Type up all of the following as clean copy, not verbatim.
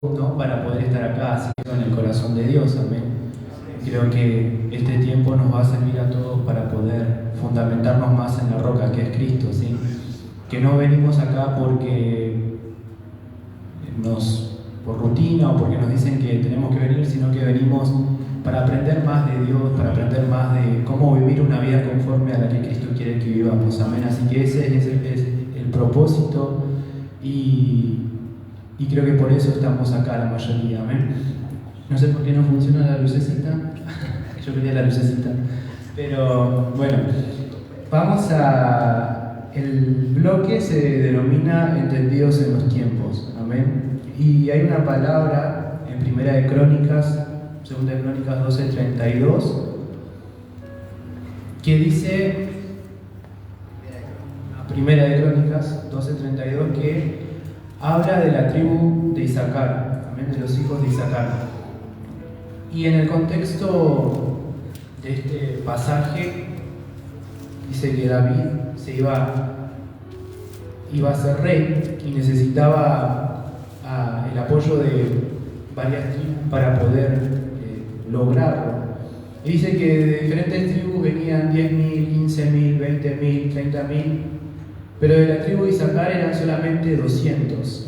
¿no? Para poder estar acá, así en el corazón de Dios, amén. Creo que este tiempo nos va a servir a todos para poder fundamentarnos más en la roca que es Cristo, ¿sí? Que no venimos acá porque por rutina o porque nos dicen que tenemos que venir, sino que venimos para aprender más de Dios, para aprender más de cómo vivir una vida conforme a la que Cristo quiere que vivamos, amén. Así que ese es el propósito y creo que por eso estamos acá la mayoría, amén. No sé por qué no funciona la lucecita. Yo quería la lucecita. Pero bueno, vamos a... El bloque se denomina Entendidos en los tiempos, amén. Y hay una palabra en Primera de Crónicas, Segunda de Crónicas 12:32, que dice, Primera de Crónicas 12:32, que habla de la tribu de Isaacar, amén, de los hijos de Isaacar. Y en el contexto de este pasaje dice que David se iba a ser rey y necesitaba el apoyo de varias tribus para poder lograrlo. Y dice que de diferentes tribus venían 10.000, 15.000, 20.000, 30.000, pero de la tribu de Isaacar eran solamente 200.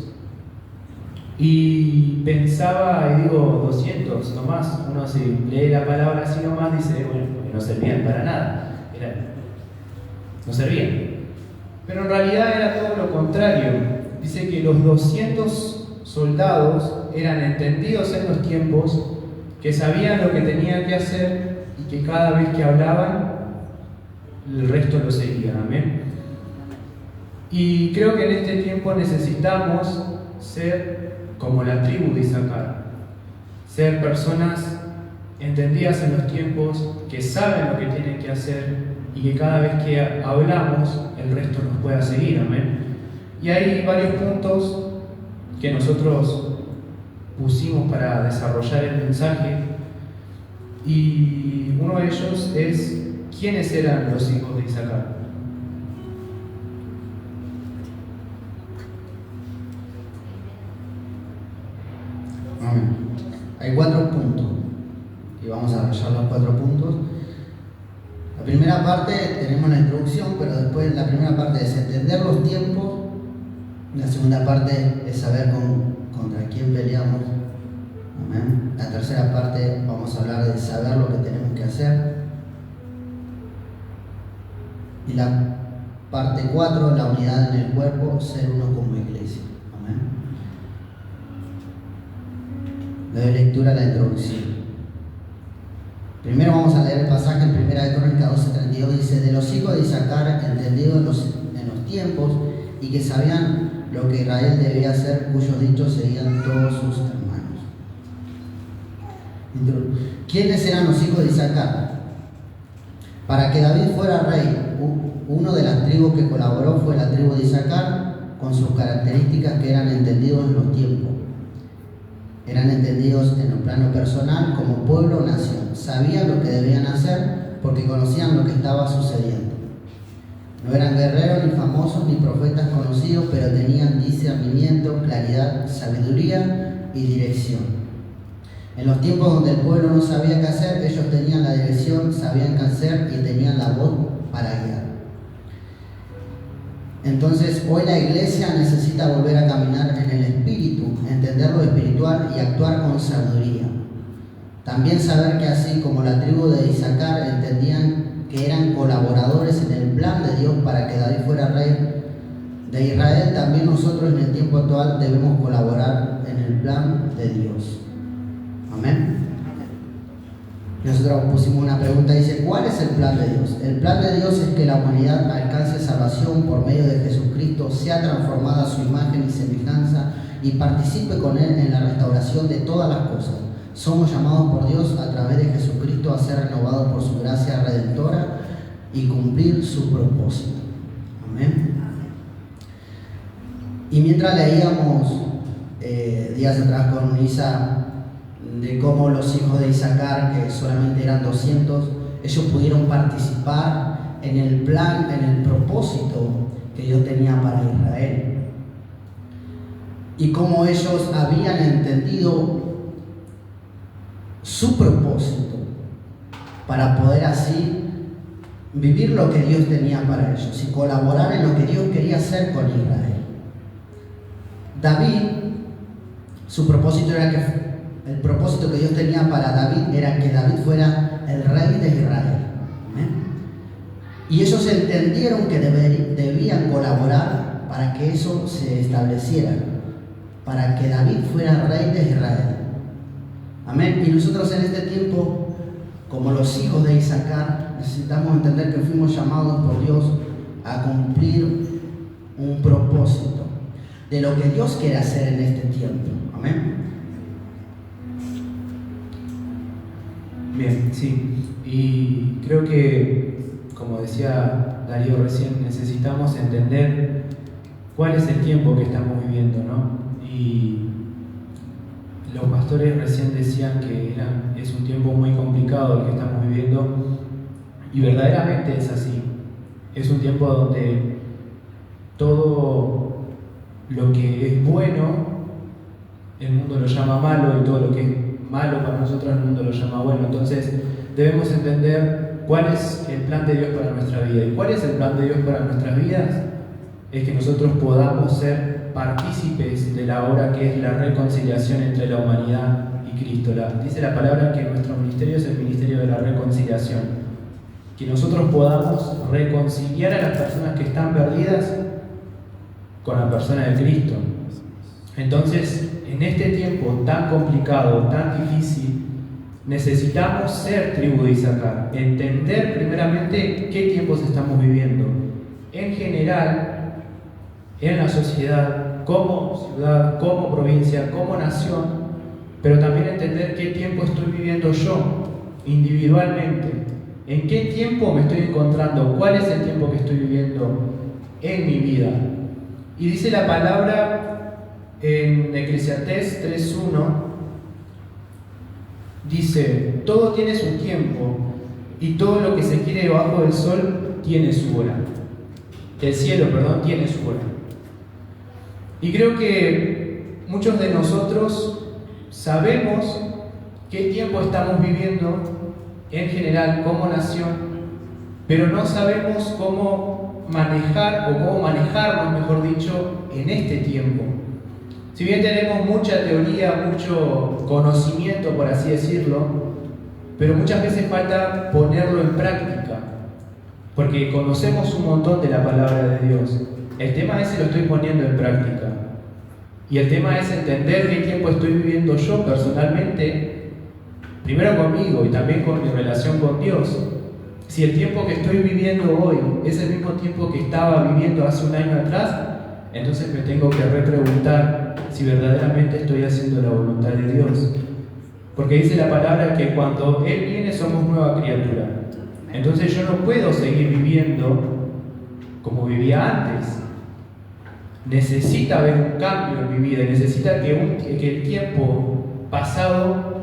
Y pensaba, y digo, 200 nomás. Uno si lee la palabra así nomás dice, bueno, no servían para nada. No servían. Pero en realidad era todo lo contrario. Dice que los 200 soldados eran entendidos en los tiempos, que sabían lo que tenían que hacer y que cada vez que hablaban, el resto lo seguía. Amén. Y creo que en este tiempo necesitamos ser como la tribu de Isaacar, ser personas entendidas en los tiempos, que saben lo que tienen que hacer y que cada vez que hablamos el resto nos pueda seguir, amén. Y hay varios puntos que nosotros pusimos para desarrollar el mensaje y uno de ellos es ¿quiénes eran los hijos de Isaacar? Hay 4 puntos y vamos a desarrollar los 4 puntos. La primera parte tenemos la introducción, pero después la primera parte es entender los tiempos. La segunda parte es saber contra quién peleamos. Amén. La tercera parte vamos a hablar de saber lo que tenemos que hacer. Y la parte 4, la unidad en el cuerpo, ser uno como iglesia. Amén. Le doy lectura a la introducción. Primero vamos a leer el pasaje en Primera de Crónicas 12:32. Dice: de los hijos de Isaacar, entendidos en los tiempos, y que sabían lo que Israel debía hacer, cuyos dichos seguían todos sus hermanos. ¿Quiénes eran los hijos de Isaacar? Para que David fuera rey, uno de las tribus que colaboró fue la tribu de Isaacar, con sus características que eran entendidos en los tiempos. Eran entendidos en el plano personal como pueblo o nación. Sabían lo que debían hacer porque conocían lo que estaba sucediendo. No eran guerreros, ni famosos, ni profetas conocidos, pero tenían discernimiento, claridad, sabiduría y dirección. En los tiempos donde el pueblo no sabía qué hacer, ellos tenían la dirección, sabían qué hacer y tenían la voz para guiar. Entonces, hoy la iglesia necesita volver a caminar en el espíritu, entender lo espiritual y actuar con sabiduría. También saber que así como la tribu de Isaacar entendían que eran colaboradores en el plan de Dios para que David fuera rey de Israel, también nosotros en el tiempo actual debemos colaborar en el plan de Dios. Amén. Nosotros pusimos una pregunta, dice: ¿cuál es el plan de Dios? El plan de Dios es que la humanidad alcance salvación por medio de Jesucristo, sea transformada a su imagen y semejanza y participe con Él en la restauración de todas las cosas. Somos llamados por Dios a través de Jesucristo a ser renovados por su gracia redentora y cumplir su propósito. Amén. Y mientras leíamos días atrás con Isa de cómo los hijos de Isaacar, que solamente eran 200, ellos pudieron participar en el plan, en el propósito que Dios tenía para Israel. y cómo ellos habían entendido su propósito para poder así vivir lo que Dios tenía para ellos y colaborar en lo que Dios quería hacer con Israel. David, su propósito era el propósito que Dios tenía para David era que David fuera el rey de Israel. Y ellos entendieron que debían colaborar para que eso se estableciera, para que David fuera rey de Israel. Amén. Y nosotros en este tiempo, como los hijos de Isaacar, necesitamos entender que fuimos llamados por Dios a cumplir un propósito de lo que Dios quiere hacer en este tiempo. Amén. Bien, sí. Y creo que, como decía Darío recién, necesitamos entender cuál es el tiempo que estamos viviendo, ¿no? Y los pastores recién decían que es un tiempo muy complicado el que estamos viviendo, y verdaderamente es así. Es un tiempo donde todo lo que es bueno, el mundo lo llama malo, y todo lo que es malo para nosotros, el mundo lo llama bueno. Entonces debemos entender cuál es el plan de Dios para nuestra vida. ¿Y cuál es el plan de Dios para nuestras vidas? Es que nosotros podamos ser partícipes de la obra que es la reconciliación entre la humanidad y Cristo. Dice la palabra que nuestro ministerio es el ministerio de la reconciliación. Que nosotros podamos reconciliar a las personas que están perdidas con la persona de Cristo. Entonces, en este tiempo tan complicado, tan difícil, necesitamos ser tribu de Isaacar, entender primeramente qué tiempos estamos viviendo, en general, en la sociedad, como ciudad, como provincia, como nación, pero también entender qué tiempo estoy viviendo yo, individualmente, en qué tiempo me estoy encontrando, cuál es el tiempo que estoy viviendo en mi vida. Y dice la palabra en Eclesiastés 3:1, dice: todo tiene su tiempo y todo lo que se quiere debajo del sol tiene su hora. El cielo, tiene su hora. Y creo que muchos de nosotros sabemos qué tiempo estamos viviendo en general como nación, pero no sabemos cómo manejar, o cómo manejarnos, mejor dicho, en este tiempo. Si bien tenemos mucha teoría, mucho conocimiento, por así decirlo, pero muchas veces falta ponerlo en práctica, porque conocemos un montón de la palabra de Dios. El tema es si lo estoy poniendo en práctica. Y el tema es entender qué tiempo estoy viviendo yo personalmente, primero conmigo y también con mi relación con Dios. Si el tiempo que estoy viviendo hoy es el mismo tiempo que estaba viviendo hace un año atrás, entonces me tengo que repreguntar si verdaderamente estoy haciendo la voluntad de Dios. Porque dice la palabra que cuando Él viene somos nueva criatura. Entonces yo no puedo seguir viviendo como vivía antes. Necesita haber un cambio en mi vida, necesita que el tiempo pasado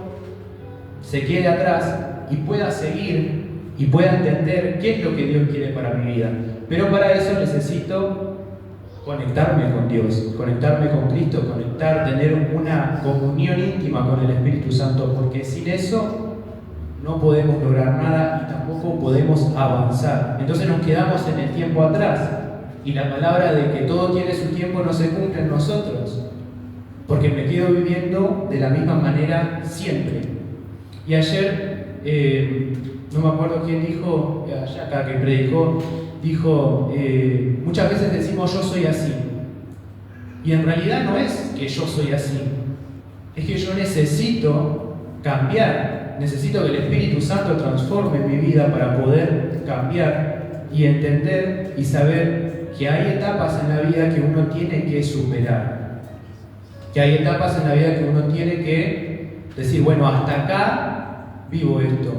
se quede atrás y pueda seguir y pueda entender qué es lo que Dios quiere para mi vida. Pero para eso necesito conectarme con Dios, conectarme con Cristo, tener una comunión íntima con el Espíritu Santo, porque sin eso no podemos lograr nada y tampoco podemos avanzar. Entonces nos quedamos en el tiempo atrás, y la palabra de que todo tiene su tiempo no se cumple en nosotros, porque me quedo viviendo de la misma manera siempre. Y ayer, no me acuerdo quién dijo, allá acá que predicó, dijo, muchas veces decimos yo soy así, y en realidad no es que yo soy así, es que yo necesito cambiar, necesito que el Espíritu Santo transforme mi vida para poder cambiar y entender y saber que hay etapas en la vida que uno tiene que superar, que hay etapas en la vida que uno tiene que decir, bueno, hasta acá vivo esto,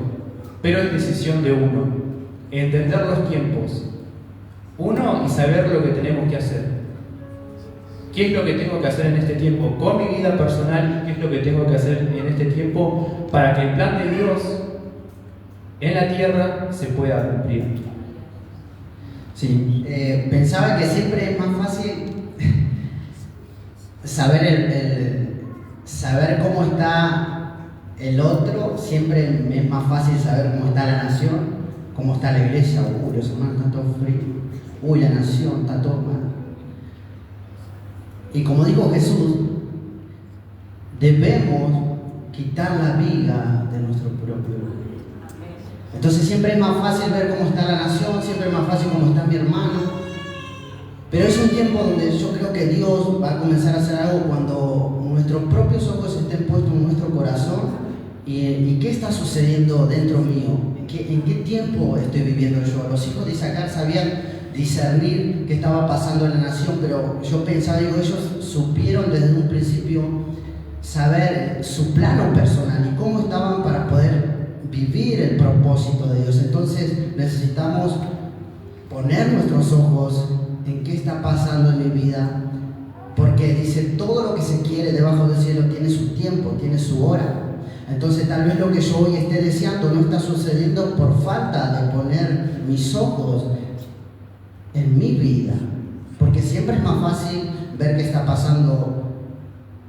pero es decisión de uno, entender los tiempos, uno, y saber lo que tenemos que hacer. ¿Qué es lo que tengo que hacer en este tiempo con mi vida personal? ¿Qué es lo que tengo que hacer en este tiempo para que el plan de Dios en la tierra se pueda cumplir? Sí, pensaba que siempre es más fácil saber cómo está el otro, siempre es más fácil saber cómo está la nación, cómo está la iglesia. Uy, los hermanos están todos fríos. Uy, la nación está todo mal. Y como dijo Jesús, debemos quitar la viga de nuestro propio ojo. Entonces siempre es más fácil ver cómo está la nación, siempre es más fácil cómo está mi hermano. Pero es un tiempo donde yo creo que Dios va a comenzar a hacer algo cuando nuestros propios ojos estén puestos en nuestro corazón y qué está sucediendo dentro mío, en qué tiempo estoy viviendo yo. Los hijos de Isaacar sabían discernir qué estaba pasando en la nación, pero yo pensaba, ellos supieron desde un principio saber su plano personal y cómo estaban para poder vivir el propósito de Dios. Entonces necesitamos poner nuestros ojos en qué está pasando en mi vida, porque dice, todo lo que se quiere debajo del cielo tiene su tiempo, tiene su hora. Entonces tal vez lo que yo hoy esté deseando no está sucediendo por falta de poner mis ojos en mi vida, porque siempre es más fácil ver qué está pasando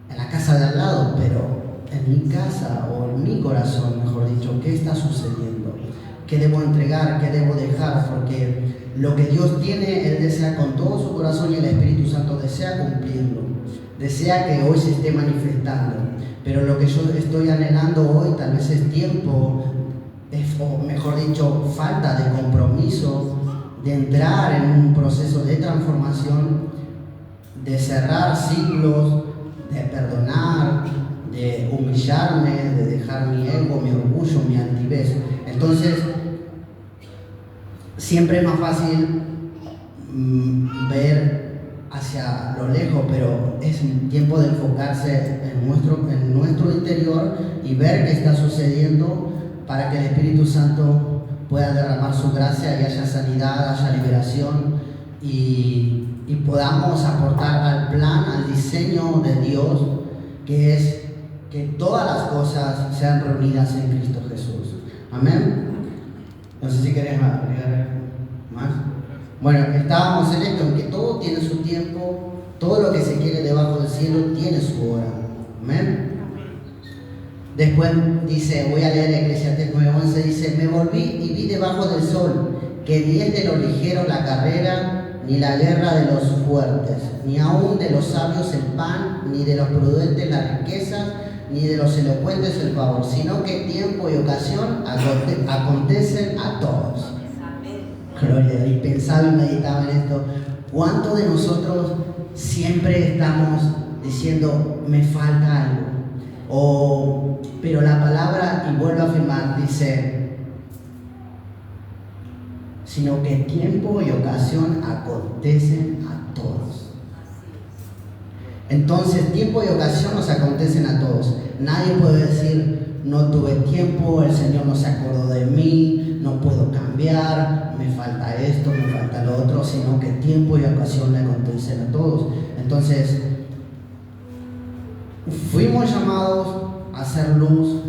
en la casa de al lado, pero en mi casa o en mi corazón, mejor dicho, ¿qué está sucediendo? ¿Qué debo entregar? ¿Qué debo dejar? Porque lo que Dios tiene, Él desea con todo su corazón y el Espíritu Santo desea cumplirlo. Desea que hoy se esté manifestando. Pero lo que yo estoy anhelando hoy tal vez es tiempo, o mejor dicho, falta de compromiso, de entrar en un proceso de transformación, de cerrar ciclos, de perdonar, de humillarme, de dejar mi ego, mi orgullo, mi altivez. Entonces, siempre es más fácil ver hacia lo lejos, pero es un tiempo de enfocarse en nuestro interior y ver qué está sucediendo para que el Espíritu Santo pueda derramar su gracia y haya sanidad, haya liberación y podamos aportar al plan, al diseño de Dios, que es que todas las cosas sean reunidas en Cristo Jesús. Amén. No sé si querés agregar más. Bueno, estábamos en esto, en que todo tiene su tiempo, todo lo que se quiere debajo del cielo tiene su hora. Amén. Después dice, voy a leer Eclesiastés 9:11, dice, me volví y vi debajo del sol que ni es de los ligeros la carrera, ni la guerra de los fuertes, ni aún de los sabios el pan, ni de los prudentes las riquezas, ni de los elocuentes el favor, sino que tiempo y ocasión acontecen a todos. Gloria. Y pensaba y meditaba en esto. ¿Cuántos de nosotros siempre estamos diciendo, me falta algo? Pero la palabra, y vuelvo a afirmar, dice, sino que tiempo y ocasión acontecen a todos. Entonces, tiempo y ocasión nos acontecen a todos. Nadie puede decir, no tuve tiempo, el Señor no se acordó de mí, no puedo cambiar, me falta esto, me falta lo otro, sino que tiempo y ocasión le acontecen a todos. Entonces, fuimos llamados a hacer luz.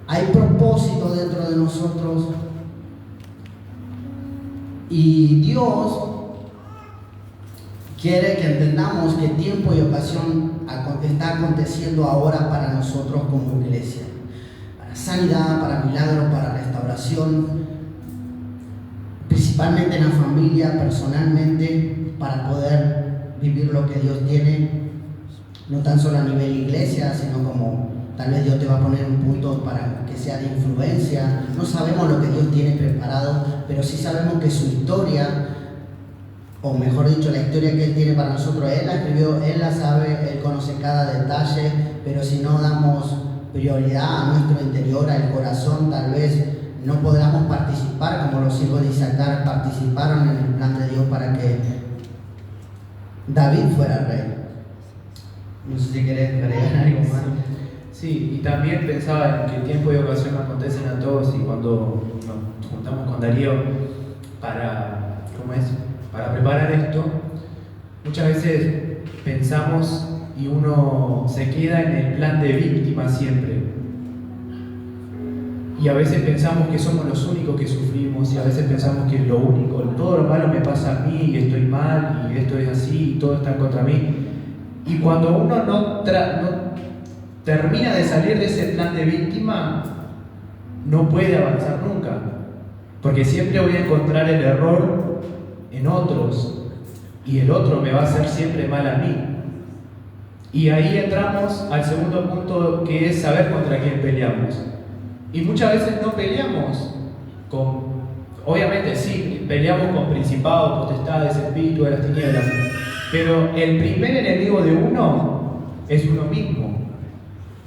Hay propósito dentro de nosotros. Y Dios quiere que entendamos que tiempo y ocasión está aconteciendo ahora para nosotros como iglesia. Para sanidad, para milagro, para restauración, principalmente en la familia, personalmente, para poder vivir lo que Dios tiene, no tan solo a nivel iglesia, sino como tal vez Dios te va a poner un punto para que sea de influencia. No sabemos lo que Dios tiene preparado, pero sí sabemos que su historia, o mejor dicho, la historia que Él tiene para nosotros, Él la escribió, Él la sabe, Él conoce cada detalle, pero si no damos prioridad a nuestro interior, al corazón, tal vez no podamos participar como los hijos de Isaacar participaron en el plan de Dios para que David fuera rey. No sé si querés agregar algo más. Sí, y también pensaba en que tiempo y ocasión acontecen a todos, y cuando nos juntamos con Darío para preparar esto, muchas veces pensamos y uno se queda en el plan de víctima siempre. Y a veces pensamos que somos los únicos que sufrimos, y a veces pensamos que es lo único, todo lo malo me pasa a mí, y estoy mal, y esto es así, y todo está contra mí. Y cuando uno no termina de salir de ese plan de víctima, no puede avanzar nunca, porque siempre voy a encontrar el error en otros, y el otro me va a hacer siempre mal a mí. Y ahí entramos al segundo punto, que es saber contra quién peleamos. Y muchas veces no peleamos obviamente sí, peleamos con principados, potestades, espíritus de las tinieblas, pero el primer enemigo de uno es uno mismo.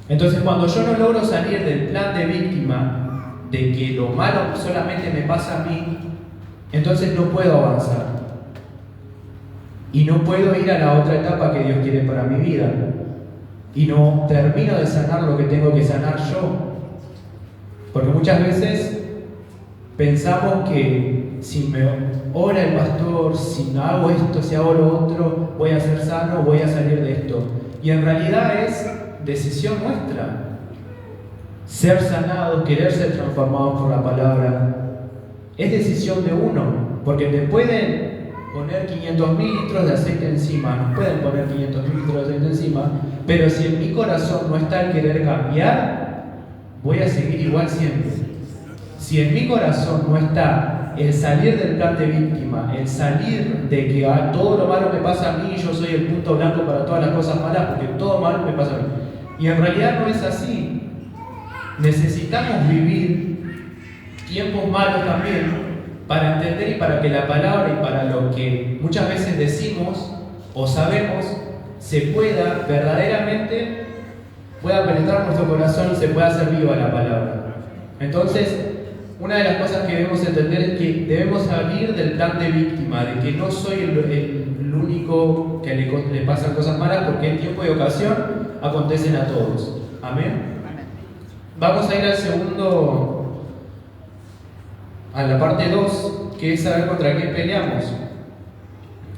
Entonces, cuando yo no logro salir del plan de víctima, de que lo malo solamente me pasa a mí, entonces no puedo avanzar. Y no puedo ir a la otra etapa que Dios quiere para mi vida. Y no termino de sanar lo que tengo que sanar yo. Porque muchas veces pensamos que si me ora el pastor, si no hago esto, si hago lo otro, voy a ser sano, voy a salir de esto. Y en realidad es decisión nuestra. Ser sanados, querer ser transformados por la palabra, es decisión de uno. Porque te pueden poner 500.000 litros de aceite encima, nos pueden poner 500.000 litros de aceite encima, pero si en mi corazón no está el querer cambiar, voy a seguir igual siempre. Si en mi corazón no está el salir del plan de víctima, el salir de que todo lo malo me pasa a mí, yo soy el punto blanco para todas las cosas malas, porque todo malo me pasa a mí. Y en realidad no es así. Necesitamos vivir tiempos malos también para entender y para que la palabra y para lo que muchas veces decimos o sabemos se pueda verdaderamente penetrar nuestro corazón y se pueda hacer viva la palabra. Entonces, una de las cosas que debemos entender es que debemos salir del plan de víctima, de que no soy el único que le pasan cosas malas, porque en tiempo y ocasión acontecen a todos. Amén. Vamos a ir a la parte 2, que es saber contra quién peleamos.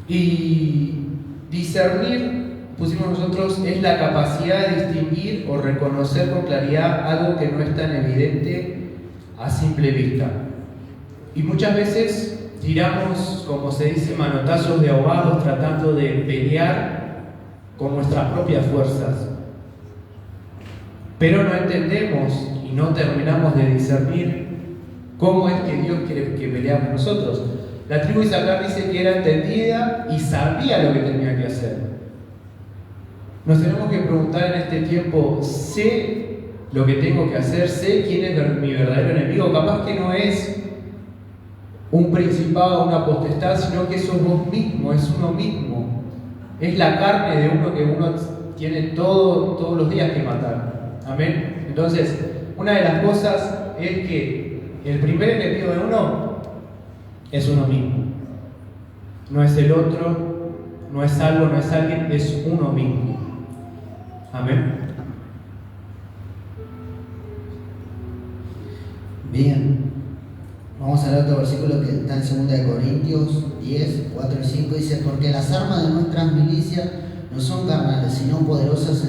Y discernir, pusimos nosotros, es la capacidad de distinguir o reconocer con claridad algo que no es tan evidente a simple vista. Y muchas veces tiramos, como se dice, manotazos de ahogados tratando de pelear con nuestras propias fuerzas. Pero no entendemos y no terminamos de discernir cómo es que Dios quiere que peleamos nosotros. La tribu de Isaacar dice que era entendida y sabía lo que tenía que hacer. Nos tenemos que preguntar en este tiempo, ¿sé lo que tengo que hacer? ¿Sé quién es mi verdadero enemigo? Capaz que no es un principado, una potestad, sino que sos vos mismo, es uno mismo. Es la carne de uno que uno tiene todos los días que matar. Amén. Entonces, una de las cosas es que el primer enemigo de uno es uno mismo. No es el otro, no es algo, no es alguien, es uno mismo. Amén. Bien, vamos a leer otro versículo que está en 2 Corintios 10, 4 y 5. Dice: porque las armas de nuestras milicias no son carnales, sino poderosas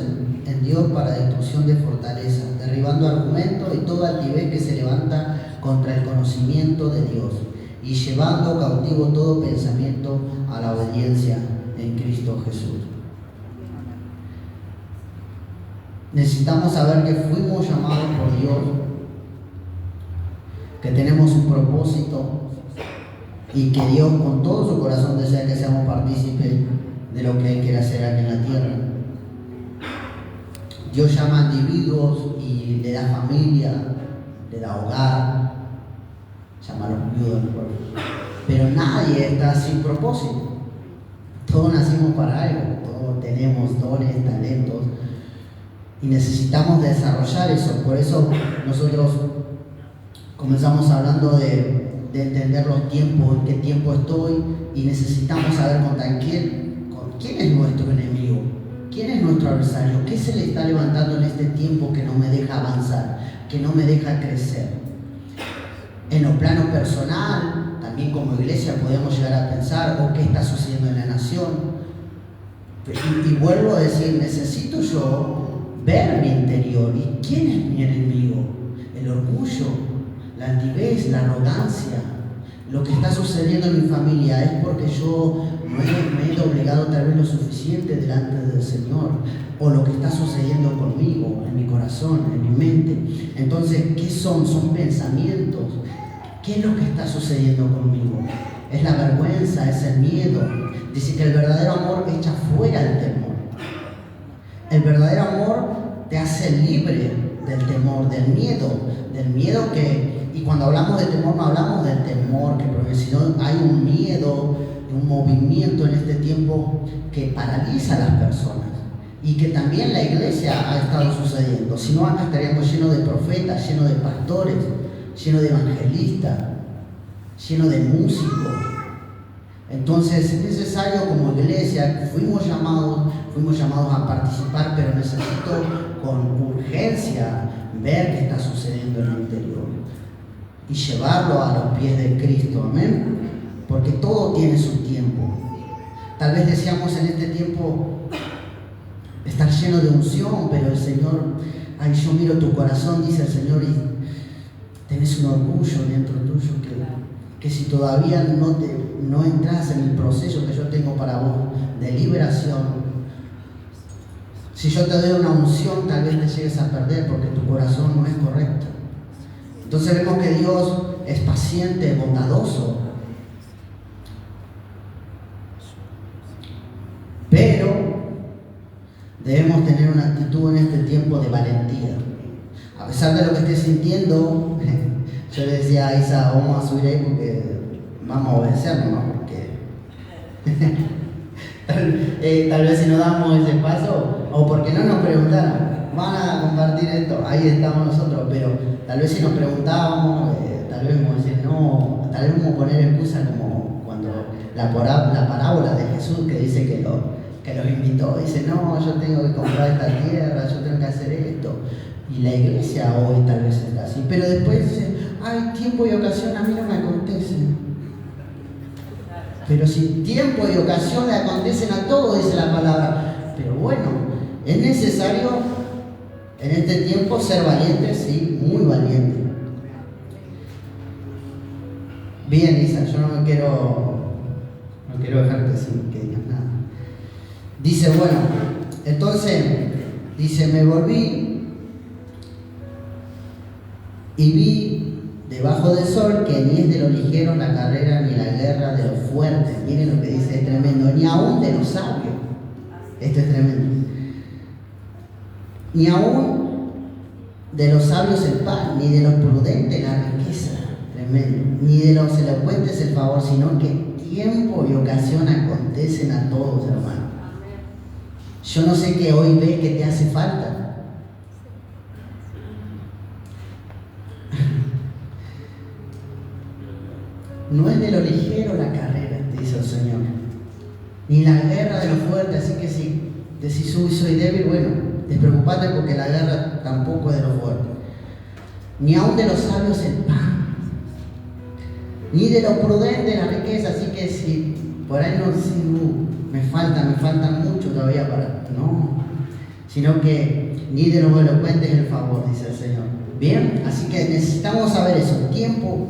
en Dios para destrucción de fortalezas, derribando argumentos y toda altivez que se levanta contra el conocimiento de Dios, y llevando cautivo todo pensamiento a la obediencia en Cristo Jesús. Necesitamos saber que fuimos llamados por Dios, que tenemos un propósito y que Dios con todo su corazón desea que seamos partícipes de lo que Él quiere hacer aquí en la tierra. Dios llama a individuos y le da familia, le da hogar, llama a los viudos, pero nadie está sin propósito. Todos nacimos para algo, todos tenemos dones, talentos y necesitamos desarrollar eso. Por eso nosotros comenzamos hablando de entender los tiempos, en qué tiempo estoy, y necesitamos saber quién es nuestro enemigo, quién es nuestro adversario, qué se le está levantando en este tiempo que no me deja avanzar, que no me deja crecer. En lo plano personal, también como iglesia podemos llegar a pensar, qué está sucediendo en la nación. Y vuelvo a decir, necesito yo ver mi interior y quién es mi enemigo. El el orgullo, la altivez, la arrogancia. Lo que está sucediendo en mi familia es porque yo no me he doblegado tal vez lo suficiente delante del Señor, o lo que está sucediendo conmigo, en mi corazón, en mi mente. Entonces, ¿qué son? Son pensamientos. ¿Qué es lo que está sucediendo conmigo? Es la vergüenza, es el miedo. Dice que el verdadero amor echa fuera el temor. El verdadero amor te hace libre del temor, del miedo que, y cuando hablamos de temor no hablamos del temor que proviene, sino hay un miedo, un movimiento en este tiempo que paraliza a las personas, y que también la iglesia ha estado sucediendo. Si no, acá estaríamos llenos de profetas, llenos de pastores, llenos de evangelistas, llenos de músicos. Entonces es necesario, como iglesia, fuimos llamados a participar, pero necesito con urgencia ver qué está sucediendo en el interior y llevarlo a los pies de Cristo, amén, porque todo tiene su tiempo. Tal vez deseamos en este tiempo estar lleno de unción, pero el Señor, ay, yo miro tu corazón, dice el Señor, y tenés un orgullo dentro tuyo que si todavía no entras en el proceso que yo tengo para vos de liberación, si yo te doy una unción, tal vez te llegues a perder porque tu corazón no es correcto. Entonces vemos que Dios es paciente, bondadoso, pero debemos tener una actitud en este tiempo de valentía. A pesar de lo que estés sintiendo, yo le decía a Isa, vamos a subir ahí porque vamos a obedecer nomás, porque tal vez si no damos ese paso, o porque no nos preguntaran, van a compartir esto, ahí estamos nosotros, pero tal vez si nos preguntábamos, tal vez vamos a decir no, tal vez vamos a poner excusa como cuando la parábola de Jesús que dice que los invitó, dice no, yo tengo que comprar esta tierra, yo tengo que hacer esto. Y la iglesia hoy tal vez está así, pero después dice, ay, tiempo y ocasión a mí no me acontecen. Pero si tiempo y ocasión le acontecen a todos, dice la palabra. Pero bueno, es necesario en este tiempo ser valiente, sí, muy valiente. Bien, Isa, yo no quiero dejarte sin que digas nada. Dice, bueno, entonces, dice, me volví y vi debajo del sol que ni es de los ligeros la carrera ni la guerra de los fuertes. Miren lo que dice, es tremendo, ni aún de los sabios. Esto es tremendo. Ni aún de los sabios el pan, ni de los prudentes la riqueza. Tremendo. Ni de los elocuentes el favor, sino que tiempo y ocasión acontecen a todos, hermano. Yo no sé qué hoy ves que te hace falta. No es de lo ligero la carrera, dice el Señor, ni la guerra de los fuertes. Así que si decís soy débil, bueno, despreocupate porque la guerra tampoco es de los fuertes. Ni aún de los sabios el pan, ni de los prudentes la riqueza. Así que si por ahí no, me faltan mucho todavía para, no, sino que ni de los elocuentes el favor, dice el Señor. Bien, así que necesitamos saber eso, tiempo,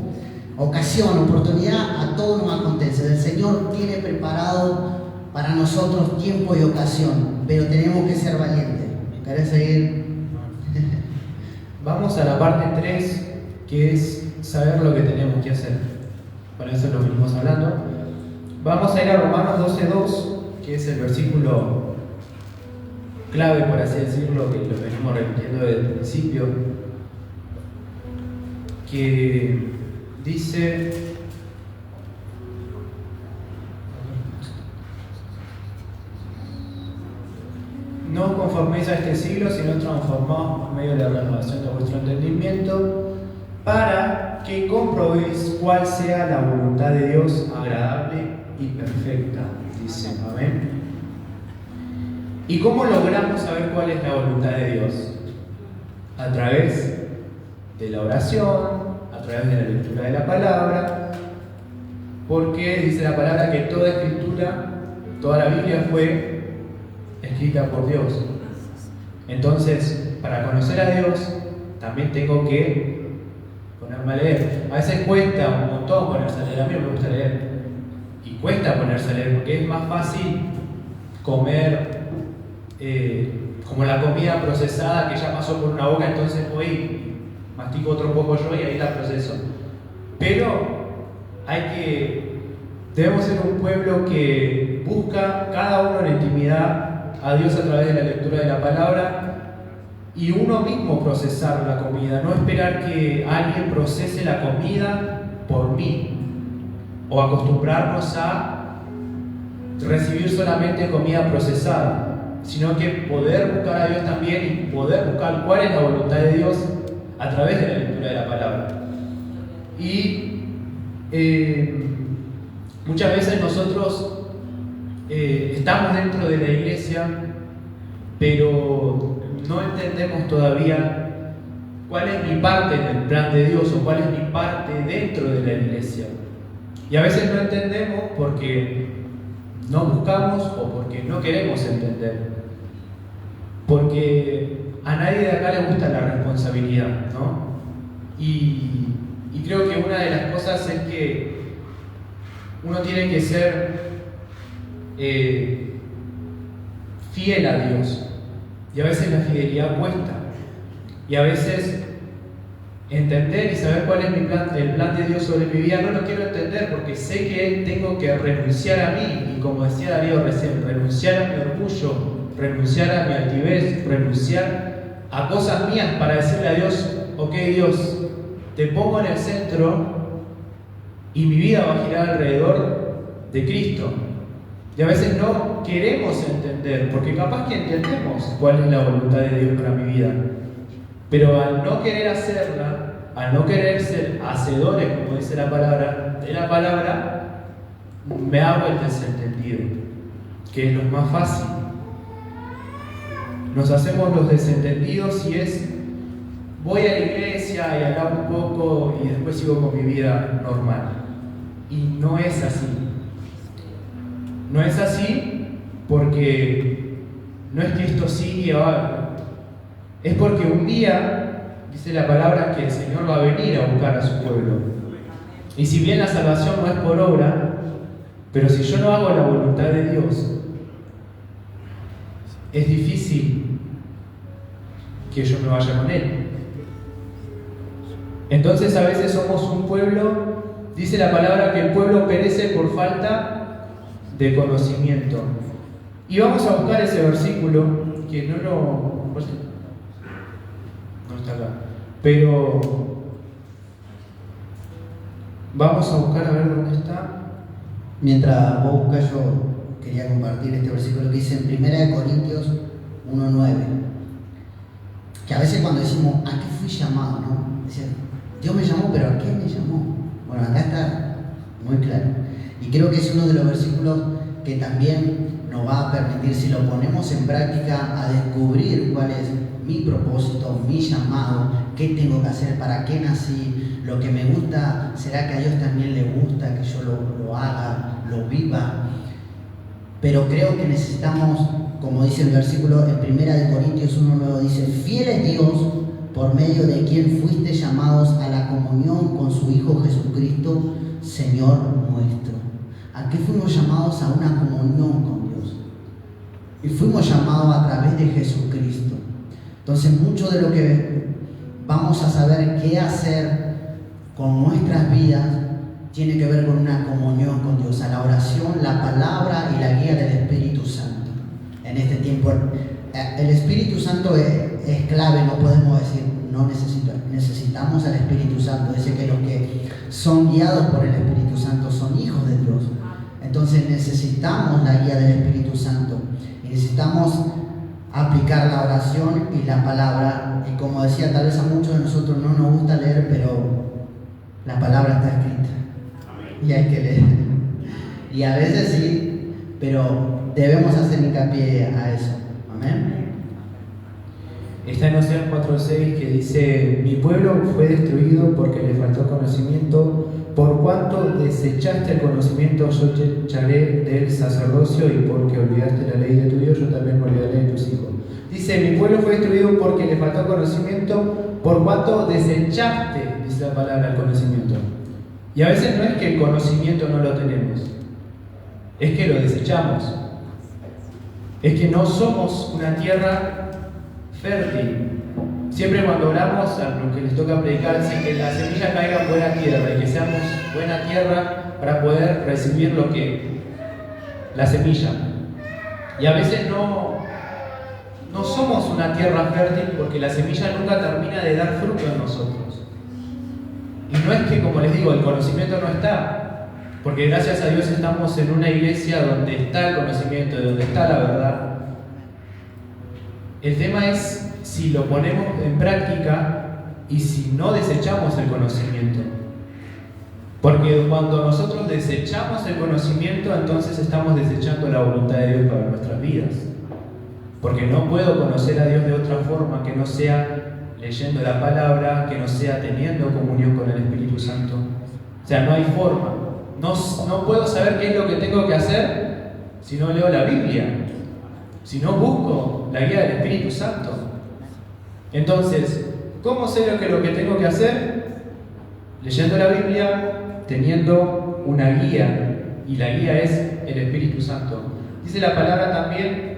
ocasión, oportunidad, a todos nos acontece. El Señor tiene preparado para nosotros tiempo y ocasión, pero tenemos que ser valientes. ¿Querés seguir? Vamos a la parte 3, que es saber lo que tenemos que hacer. Para eso lo venimos hablando. Vamos a ir a Romanos 12:2, que es el versículo clave, por así decirlo, que lo venimos repitiendo desde el principio, que dice: no os conforméis a este siglo, sino transformaos por medio de la renovación de vuestro entendimiento, para que comprobéis cuál sea la voluntad de Dios agradable y perfecta. Dice, amén. ¿Y cómo logramos saber cuál es la voluntad de Dios? A través de la oración, a través de la lectura de la palabra, porque dice la palabra que toda escritura, toda la Biblia fue escrita por Dios. Entonces, para conocer a Dios, también tengo que ponerme a leer. A veces cuesta un montón ponerse a leer, a mí me gusta leer. Y cuesta ponerse a leer porque es más fácil comer como la comida procesada que ya pasó por una boca, entonces voy, mastico otro poco yo y ahí la proceso. Pero debemos ser un pueblo que busca cada uno en la intimidad a Dios a través de la lectura de la palabra y uno mismo procesar la comida, no esperar que alguien procese la comida por mí o acostumbrarnos a recibir solamente comida procesada, sino que poder buscar a Dios también y poder buscar cuál es la voluntad de Dios a través de la lectura de la palabra. Y muchas veces nosotros estamos dentro de la iglesia, pero no entendemos todavía cuál es mi parte en el plan de Dios o cuál es mi parte dentro de la iglesia. Y a veces no entendemos porque no buscamos o porque no queremos entender. Porque a nadie de acá le gusta la responsabilidad, ¿no? Y creo que una de las cosas es que uno tiene que ser fiel a Dios. Y a veces la fidelidad cuesta. Y a veces entender y saber cuál es el plan de Dios sobre mi vida, no lo quiero entender porque sé que tengo que renunciar a mí. Y como decía Darío recién, renunciar a mi orgullo, renunciar a mi altivez, renunciar a cosas mías para decirle a Dios, ok Dios, te pongo en el centro y mi vida va a girar alrededor de Cristo. Y a veces no queremos entender, porque capaz que entendemos cuál es la voluntad de Dios para mi vida. Pero al no querer hacerla, al no querer ser hacedores, como dice la palabra, de la palabra, me hago el desentendido, que es lo más fácil. Nos hacemos los desentendidos y voy a la iglesia y hablamos un poco y después sigo con mi vida normal. Y no es así. No es así porque no es que esto sigue ahora. Es porque un día, dice la palabra, que el Señor va a venir a buscar a su pueblo. Y si bien la salvación no es por obra, pero si yo no hago la voluntad de Dios, es difícil que yo me vaya con Él. Entonces a veces somos un pueblo, dice la palabra que el pueblo perece por falta de conocimiento. Y vamos a buscar ese versículo que no está acá, pero vamos a buscar a ver dónde está. Mientras vos buscas, yo quería compartir este versículo que dice en 1 Corintios 1:9, que a veces cuando decimos ¿a qué fui llamado? ¿No? Dicen, Dios me llamó, pero ¿a qué me llamó? Bueno, acá está muy claro. Y creo que es uno de los versículos que también nos va a permitir, si lo ponemos en práctica, a descubrir cuál es mi propósito, mi llamado, qué tengo que hacer, para qué nací, lo que me gusta, será que a Dios también le gusta que yo lo haga, lo viva. Pero creo que necesitamos, como dice el versículo en 1 Corintios 1:9, dice, fiel es Dios, por medio de quien fuiste llamados a la comunión con su Hijo Jesucristo, Señor nuestro. ¿A qué fuimos llamados? A una comunión con Dios. Y fuimos llamados a través de Jesucristo. Entonces, mucho de lo que vamos a saber qué hacer con nuestras vidas tiene que ver con una comunión con Dios, a la oración, la palabra y la guía del Espíritu Santo. En este tiempo, el Espíritu Santo es clave, no podemos decir, no necesitamos al Espíritu Santo. Dice que los que son guiados por el Espíritu Santo son hijos de Dios. Entonces necesitamos la guía del Espíritu Santo y necesitamos aplicar la oración y la palabra. Y como decía, tal vez a muchos de nosotros no nos gusta leer, pero la palabra está escrita y hay que leer. Y a veces sí, pero debemos hacer hincapié a eso. Amén. Está en Oseas 4:6 que dice: mi pueblo fue destruido porque le faltó conocimiento. Por cuanto desechaste el conocimiento, yo te echaré del sacerdocio, y porque olvidaste la ley de tu Dios, yo también me olvidaré de tus hijos. Dice, mi pueblo fue destruido porque le faltó conocimiento, por cuanto desechaste, dice la palabra, el conocimiento. Y a veces no es que el conocimiento no lo tenemos, es que lo desechamos. Es que no somos una tierra fértil. Siempre cuando hablamos, a los que les toca predicar, dicen que la semilla caiga en buena tierra y que seamos buena tierra para poder recibir lo que la semilla. Y a veces no somos una tierra fértil porque la semilla nunca termina de dar fruto en nosotros. Y no es que, como les digo, el conocimiento no está, porque gracias a Dios estamos en una iglesia donde está el conocimiento, donde está la verdad. El tema es si lo ponemos en práctica y si no desechamos el conocimiento. Porque cuando nosotros desechamos el conocimiento, entonces estamos desechando la voluntad de Dios para nuestras vidas. Porque no puedo conocer a Dios de otra forma que no sea leyendo la palabra, que no sea teniendo comunión con el Espíritu Santo. O sea, no hay forma. No puedo saber qué es lo que tengo que hacer si no leo la Biblia, si no busco la guía del Espíritu Santo. Entonces, ¿cómo sé lo que tengo que hacer? Leyendo la Biblia, teniendo una guía, y la guía es el Espíritu Santo. Dice la palabra también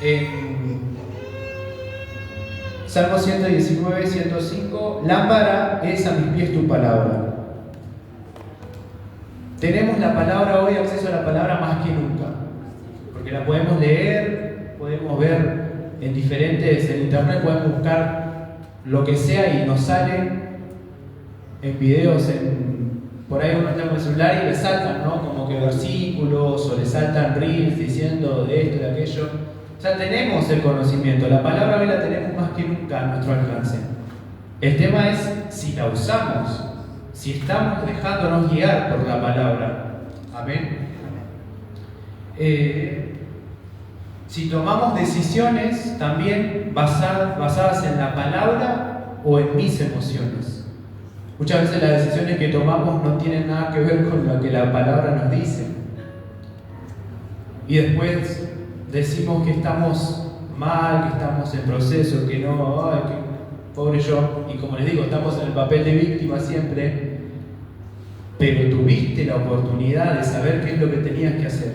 en Salmo 119, 105, lámpara es a mis pies tu palabra. Tenemos la palabra hoy, acceso a la palabra más que nunca, porque la podemos leer, podemos ver en internet, podemos buscar lo que sea y nos sale en videos, por ahí uno está con el celular y le saltan, ¿no? Como que versículos o le saltan reels diciendo de esto, de aquello. O sea, tenemos el conocimiento, la palabra hoy la tenemos más que nunca a nuestro alcance. El tema es si la usamos, si estamos dejándonos guiar por la palabra. Amén. Si tomamos decisiones también basadas en la palabra o en mis emociones. Muchas veces las decisiones que tomamos no tienen nada que ver con lo que la palabra nos dice. Y después decimos que estamos mal, que estamos en proceso, que no, ay, que pobre yo. Y como les digo, estamos en el papel de víctima siempre. Pero tuviste la oportunidad de saber qué es lo que tenías que hacer.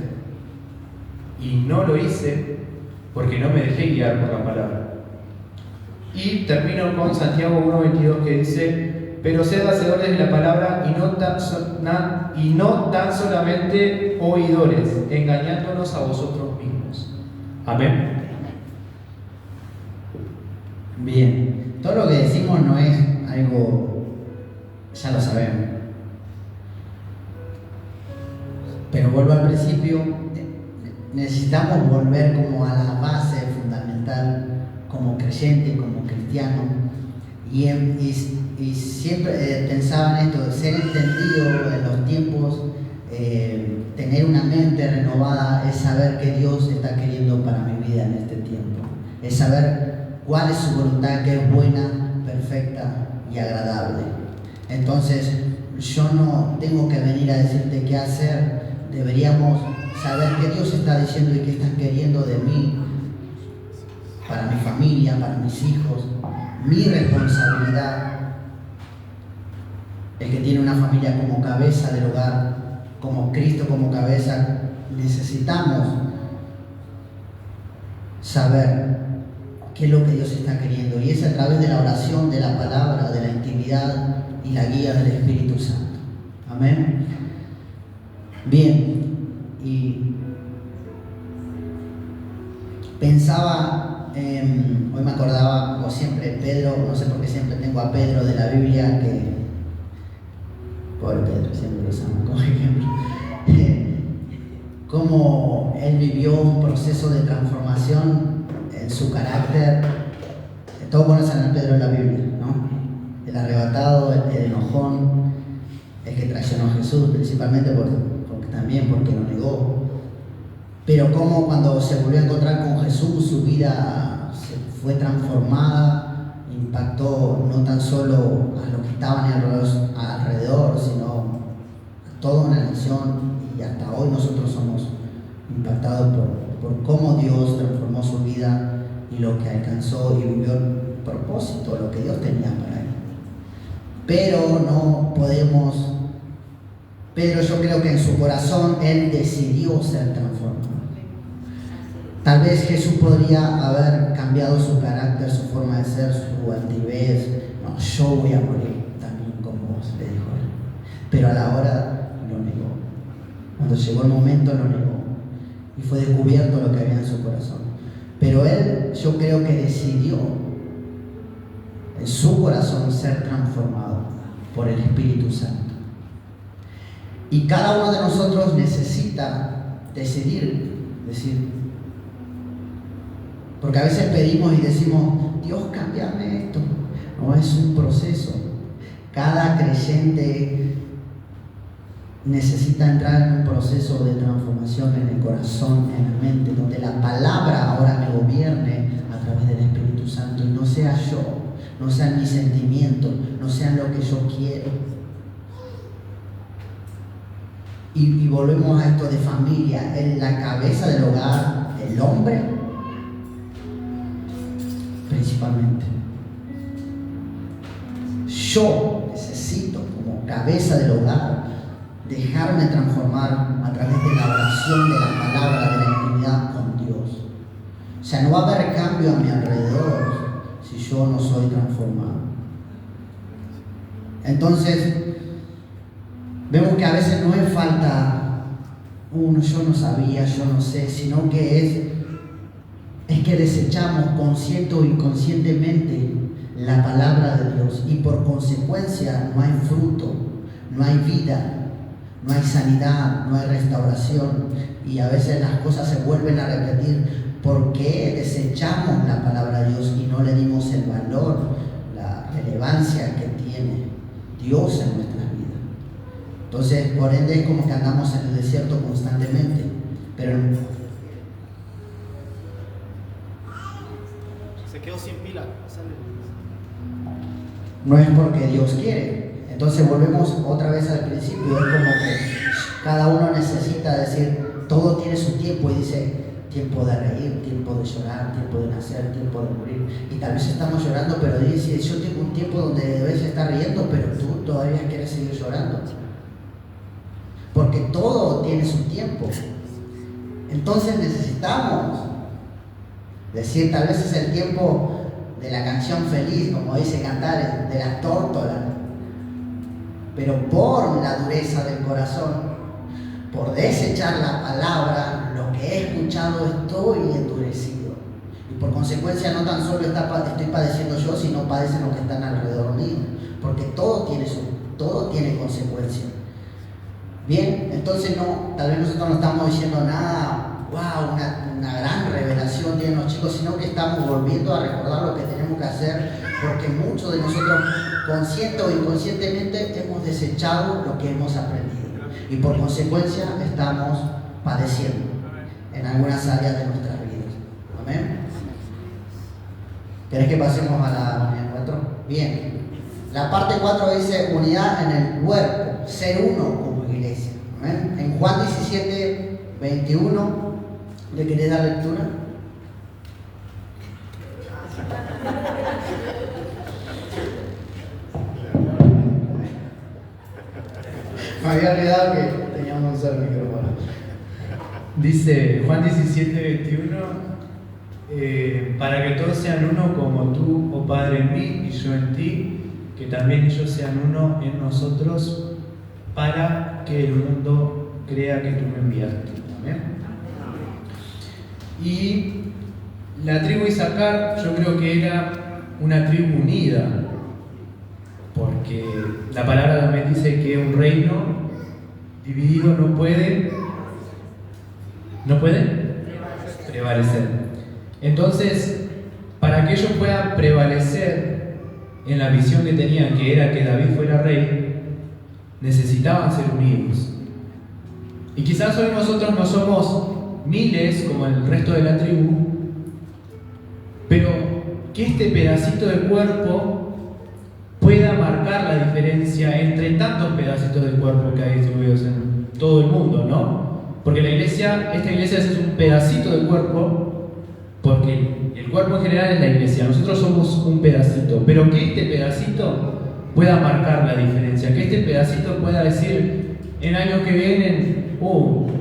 Y no lo hice porque no me dejé guiar por la palabra. Y termino con Santiago 1:22 que dice: pero sed hacedores de la palabra y no tan solamente oidores, engañándonos a vosotros mismos. Amén. Bien, todo lo que decimos no es algo, ya lo sabemos. Pero vuelvo al principio, necesitamos volver como a la base fundamental como creyente, como cristiano. Y siempre pensaba en esto, ser entendido en los tiempos, tener una mente renovada, es saber qué Dios está queriendo para mi vida en este tiempo. Es saber cuál es su voluntad, que es buena, perfecta y agradable. Entonces, yo no tengo que venir a decirte qué hacer. Deberíamos saber qué Dios está diciendo y qué está queriendo de mí, para mi familia, para mis hijos, mi responsabilidad. El que tiene una familia como cabeza del hogar, como Cristo como cabeza, necesitamos saber qué es lo que Dios está queriendo. Y es a través de la oración, de la palabra, de la intimidad y la guía del Espíritu Santo. Amén. Bien, y pensaba, hoy me acordaba, como siempre, Pedro, no sé por qué siempre tengo a Pedro de la Biblia, que pobre Pedro, siempre lo usamos como ejemplo, cómo él vivió un proceso de transformación en su carácter. Todos conocen a Pedro en la Biblia, ¿no? El arrebatado, el enojón, el que traicionó a Jesús, principalmente también porque lo negó. Pero cómo cuando se volvió a encontrar con Jesús, su vida se fue transformada, impactó no tan solo a los que estaban alrededor, sino a toda una nación, y hasta hoy nosotros somos impactados por por cómo Dios transformó su vida y lo que alcanzó y vivió el propósito, lo que Dios tenía para él. Pero no podemos, Pedro, yo creo que en su corazón él decidió ser transformado. Tal vez Jesús podría haber cambiado su carácter, su forma de ser, su altivez. No, yo voy a morir también con vos, le dijo él. Pero a la hora lo negó. Cuando llegó el momento lo negó. Y fue descubierto lo que había en su corazón. Pero él, yo creo que decidió en su corazón ser transformado por el Espíritu Santo. Y cada uno de nosotros necesita decir, porque a veces pedimos y decimos, Dios, cámbiame esto. No, es un proceso. Cada creyente necesita entrar en un proceso de transformación en el corazón, en la mente, donde la palabra ahora me gobierne a través del Espíritu Santo y no sea yo, no sean mis sentimientos, no sean lo que yo quiero. Y volvemos a esto de familia, en la cabeza del hogar, el hombre, principalmente. Yo necesito, como cabeza del hogar, dejarme transformar a través de la oración, de la palabra, de la intimidad con Dios. O sea, no va a haber cambio a mi alrededor si yo no soy transformado. Entonces, vemos que a veces no es falta, yo no sabía, yo no sé, sino que es que desechamos consciente o inconscientemente la palabra de Dios y por consecuencia no hay fruto, no hay vida, no hay sanidad, no hay restauración y a veces las cosas se vuelven a repetir porque desechamos la palabra de Dios y no le dimos el valor, la relevancia que tiene Dios en nuestras vidas. Entonces, por ende, es como que andamos en el desierto constantemente, pero se quedó sin pila. No es porque Dios quiere. Entonces volvemos otra vez al principio. Es como que cada uno necesita decir, todo tiene su tiempo y dice, tiempo de reír, tiempo de llorar, tiempo de nacer, tiempo de morir. Y tal vez estamos llorando, pero dice, yo tengo un tiempo donde debes estar riendo, pero tú todavía quieres seguir llorando. Porque todo tiene su tiempo. Entonces necesitamos decir, tal vez es el tiempo de la canción feliz, como dice Cantares, de las tórtolas. Pero por la dureza del corazón, por desechar la palabra, lo que he escuchado estoy endurecido. Y por consecuencia no tan solo estoy padeciendo yo, sino padecen los que están alrededor mío. Porque todo tiene consecuencia. Bien, entonces tal vez nosotros no estamos diciendo nada, wow, una gran revelación tienen los chicos, sino que estamos volviendo a recordar lo que tenemos que hacer, porque muchos de nosotros, consciente o inconscientemente, hemos desechado lo que hemos aprendido. Y por consecuencia estamos padeciendo en algunas áreas de nuestras vidas. ¿Amén? ¿Querés que pasemos a la unidad 4? Bien. La parte 4 dice unidad en el cuerpo, ser uno como iglesia. ¿Amén? En Juan 17, 21, ¿le querés dar lectura? Me había olvidado que teníamos que usar el micrófono. Dice Juan 17, 21, para que todos sean uno como tú, oh Padre, en mí y yo en ti, que también ellos sean uno en nosotros, para que el mundo crea que tú me enviaste. ¿Amén? Y la tribu Isaacar yo creo que era una tribu unida, porque la palabra también dice que un reino dividido no puede prevalecer. Entonces, para que ellos puedan prevalecer en la visión que tenían, que era que David fuera rey, necesitaban ser unidos. Y quizás hoy nosotros no somos miles como el resto de la tribu, pero que este pedacito de cuerpo pueda marcar la diferencia entre tantos pedacitos de cuerpo que hay distribuidos en todo el mundo, ¿no? Porque esta iglesia es un pedacito del cuerpo, porque el cuerpo en general es la iglesia, nosotros somos un pedacito, pero que este pedacito pueda marcar la diferencia, que este pedacito pueda decir en años que vienen,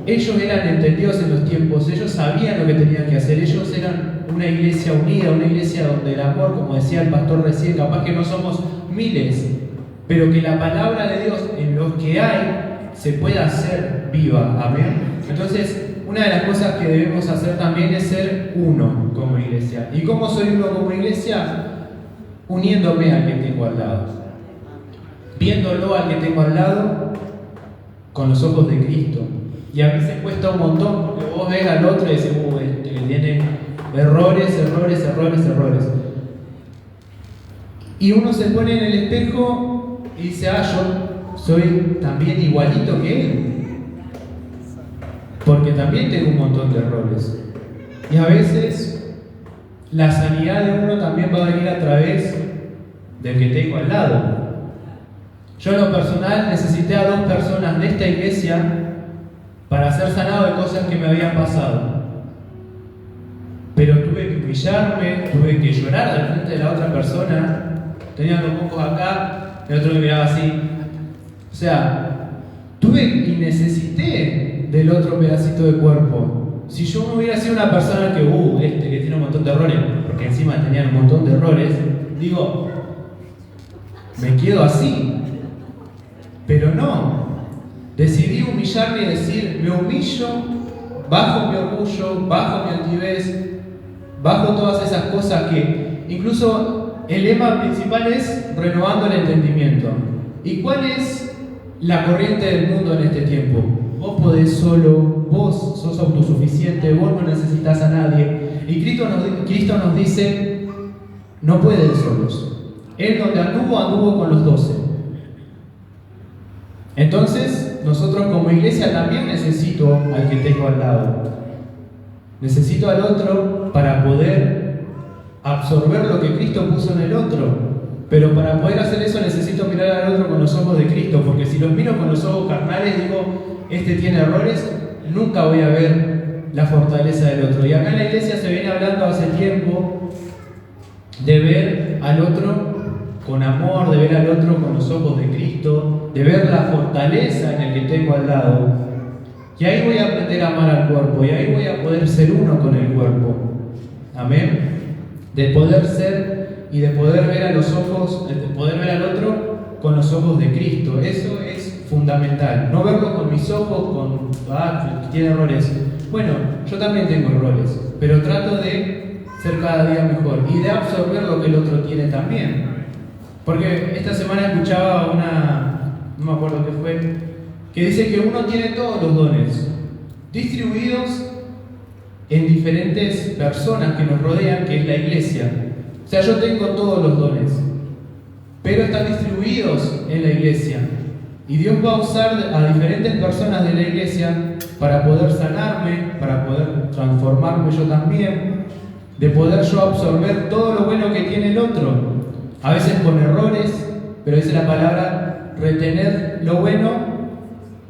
ellos eran entendidos en los tiempos, ellos sabían lo que tenían que hacer, ellos eran una iglesia unida, una iglesia donde el amor, como decía el pastor recién, capaz que no somos miles, pero que la palabra de Dios en los que hay se pueda hacer viva, amén. Entonces, una de las cosas que debemos hacer también es ser uno como iglesia. ¿Y cómo soy uno como iglesia? Uniéndome al que tengo al lado, viéndolo al que tengo al lado con los ojos de Cristo. Y a veces cuesta un montón porque vos ves al otro y decís, este que tiene errores. Y uno se pone en el espejo y dice, yo soy también igualito que él. Porque también tengo un montón de errores. Y a veces la sanidad de uno también va a venir a través del que tengo al lado. Yo en lo personal necesité a 2 personas de esta iglesia para ser sanado de cosas que me habían pasado. Pero tuve que humillarme, tuve que llorar delante de la otra persona. Tenía los mocos acá, el otro me miraba así. O sea, tuve y necesité del otro pedacito de cuerpo. Si yo no hubiera sido una persona que tiene un montón de errores, porque encima tenían un montón de errores, digo, me quedo así. Pero no, decidí humillarme y decir, me humillo, bajo mi orgullo, bajo mi altivez, bajo todas esas cosas que, incluso el lema principal es renovando el entendimiento. ¿Y cuál es la corriente del mundo en este tiempo? Vos podés solo, vos sos autosuficiente, vos no necesitas a nadie. Y Cristo nos dice, no pueden solos. Él donde anduvo con los 12. Entonces, nosotros como iglesia también necesito al que tengo al lado. Necesito al otro para poder absorber lo que Cristo puso en el otro. Pero para poder hacer eso necesito mirar al otro con los ojos de Cristo, porque si los miro con los ojos carnales, digo, este tiene errores, nunca voy a ver la fortaleza del otro. Y acá en la iglesia se viene hablando hace tiempo de ver al otro con amor, de ver al otro con los ojos de Cristo, de ver la fortaleza en el que tengo al lado. Y ahí voy a aprender a amar al cuerpo, y ahí voy a poder ser uno con el cuerpo. Amén. De poder ser y de poder ver a los ojos, de poder ver al otro con los ojos de Cristo. Eso es fundamental. No verlo con mis ojos, tiene errores. Bueno, yo también tengo errores, pero trato de ser cada día mejor y de absorber lo que el otro tiene también. Porque esta semana escuchaba no me acuerdo qué fue, que dice que uno tiene todos los dones distribuidos en diferentes personas que nos rodean, que es la iglesia. O sea, yo tengo todos los dones, pero están distribuidos en la iglesia. Y Dios va a usar a diferentes personas de la iglesia para poder sanarme, para poder transformarme yo también, de poder yo absorber todo lo bueno que tiene el otro. A veces con errores, pero dice la palabra, retener lo bueno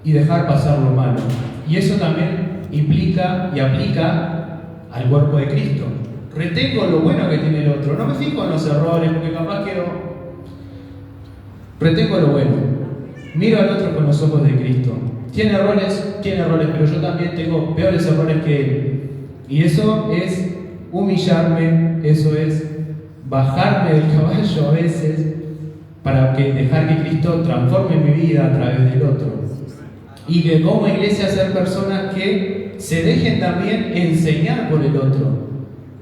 y dejar pasar lo malo. Y eso también implica y aplica al cuerpo de Cristo. Retengo lo bueno que tiene el otro, no me fijo en los errores, porque capaz retengo lo bueno. Miro al otro con los ojos de Cristo. Tiene errores, pero yo también tengo peores errores que él. Y eso es humillarme, eso es bajarme del caballo a veces para dejar que Cristo transforme mi vida a través del otro. Y que como iglesia ser personas que se dejen también enseñar por el otro.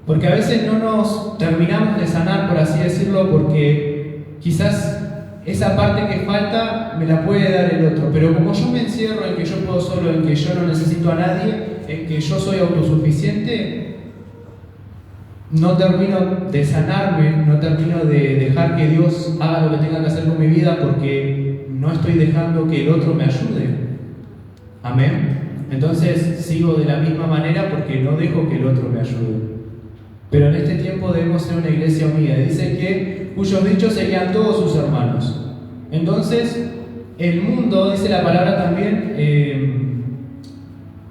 Porque a veces no nos terminamos de sanar, por así decirlo, porque quizás esa parte que falta me la puede dar el otro. Pero como yo me encierro en que yo puedo solo, en que yo no necesito a nadie, en que yo soy autosuficiente, no termino de sanarme, no termino de dejar que Dios haga lo que tenga que hacer con mi vida porque no estoy dejando que el otro me ayude. Amén. Entonces sigo de la misma manera porque no dejo que el otro me ayude. Pero en este tiempo debemos ser una iglesia unida. Dice que cuyos dichos serían todos sus hermanos. Entonces, el mundo, dice la palabra también,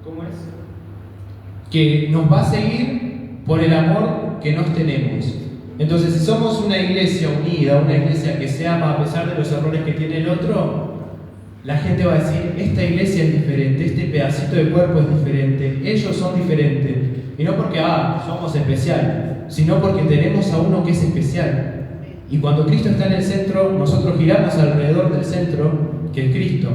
¿cómo que nos va a seguir por el amor que nos tenemos. Entonces, si somos una iglesia unida, una iglesia que se ama a pesar de los errores que tiene el otro, la gente va a decir, esta iglesia es diferente, este pedacito de cuerpo es diferente, ellos son diferentes. Y no porque, somos especial, sino porque tenemos a uno que es especial. Y cuando Cristo está en el centro, nosotros giramos alrededor del centro, que es Cristo.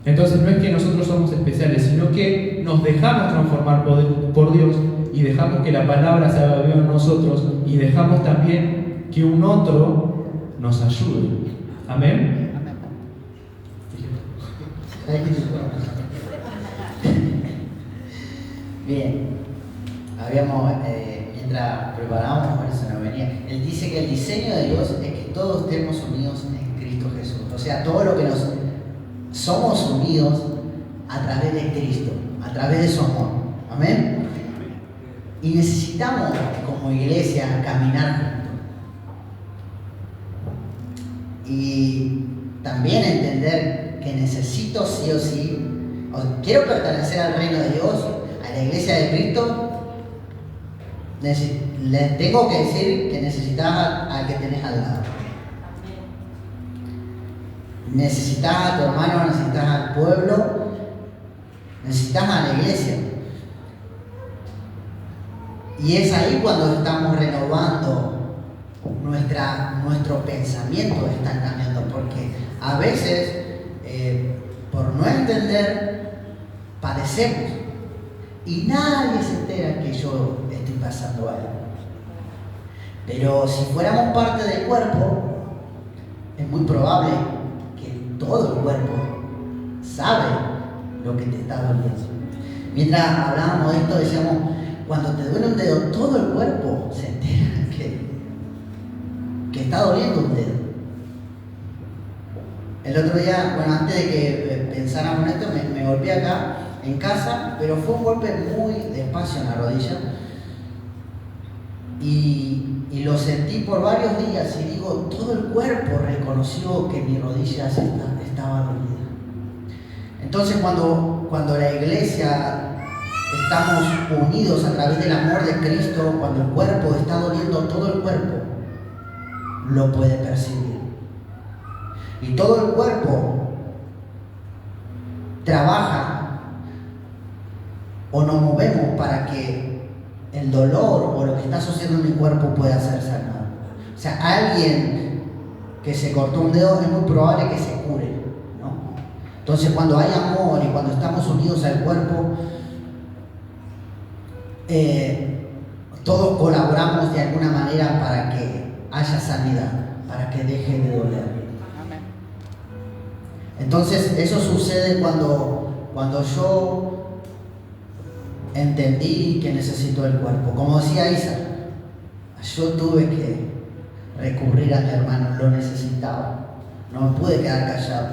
Entonces no es que nosotros somos especiales, sino que nos dejamos transformar por Dios y dejamos que la palabra se haga viva en nosotros y dejamos también que un otro nos ayude. Amén. Bien, mientras preparábamos, por eso nos venía, él dice que el diseño de Dios es que todos estemos unidos en Cristo Jesús. O sea, todo lo que somos unidos a través de Cristo, a través de su amor. Amén. Y necesitamos, como iglesia, caminar juntos. Y también entender que necesito sí o sí, quiero pertenecer al reino de Dios, a la iglesia de Cristo, les tengo que decir que necesitas al que tenés al lado. Necesitas a tu hermano, necesitas al pueblo, necesitas a la iglesia. Y es ahí cuando estamos renovando nuestro pensamiento, está cambiando, porque a veces, por no entender, padecemos. Y nadie se entera que yo estoy pasando algo. Pero si fuéramos parte del cuerpo, es muy probable que todo el cuerpo sabe lo que te está doliendo. Mientras hablábamos de esto, decíamos, cuando te duele un dedo, todo el cuerpo se entera que está doliendo un dedo. El otro día, antes de que pensáramos en esto, me golpeé acá en casa, pero fue un golpe muy despacio en la rodilla y lo sentí por varios días y digo, todo el cuerpo reconoció que mi rodilla estaba dolida. Entonces cuando la iglesia estamos unidos a través del amor de Cristo, cuando el cuerpo está doliendo, todo el cuerpo lo puede percibir. Y todo el cuerpo trabaja o nos movemos para que el dolor o lo que está sucediendo en mi cuerpo pueda ser sanado. O sea, alguien que se cortó un dedo es muy probable que se cure, ¿no? Entonces, cuando hay amor y cuando estamos unidos al cuerpo, todos colaboramos de alguna manera para que haya sanidad, para que deje de doler. Entonces, eso sucede cuando yo entendí que necesito el cuerpo. Como decía Isa, yo tuve que recurrir a mi hermano, lo necesitaba. No me pude quedar callado.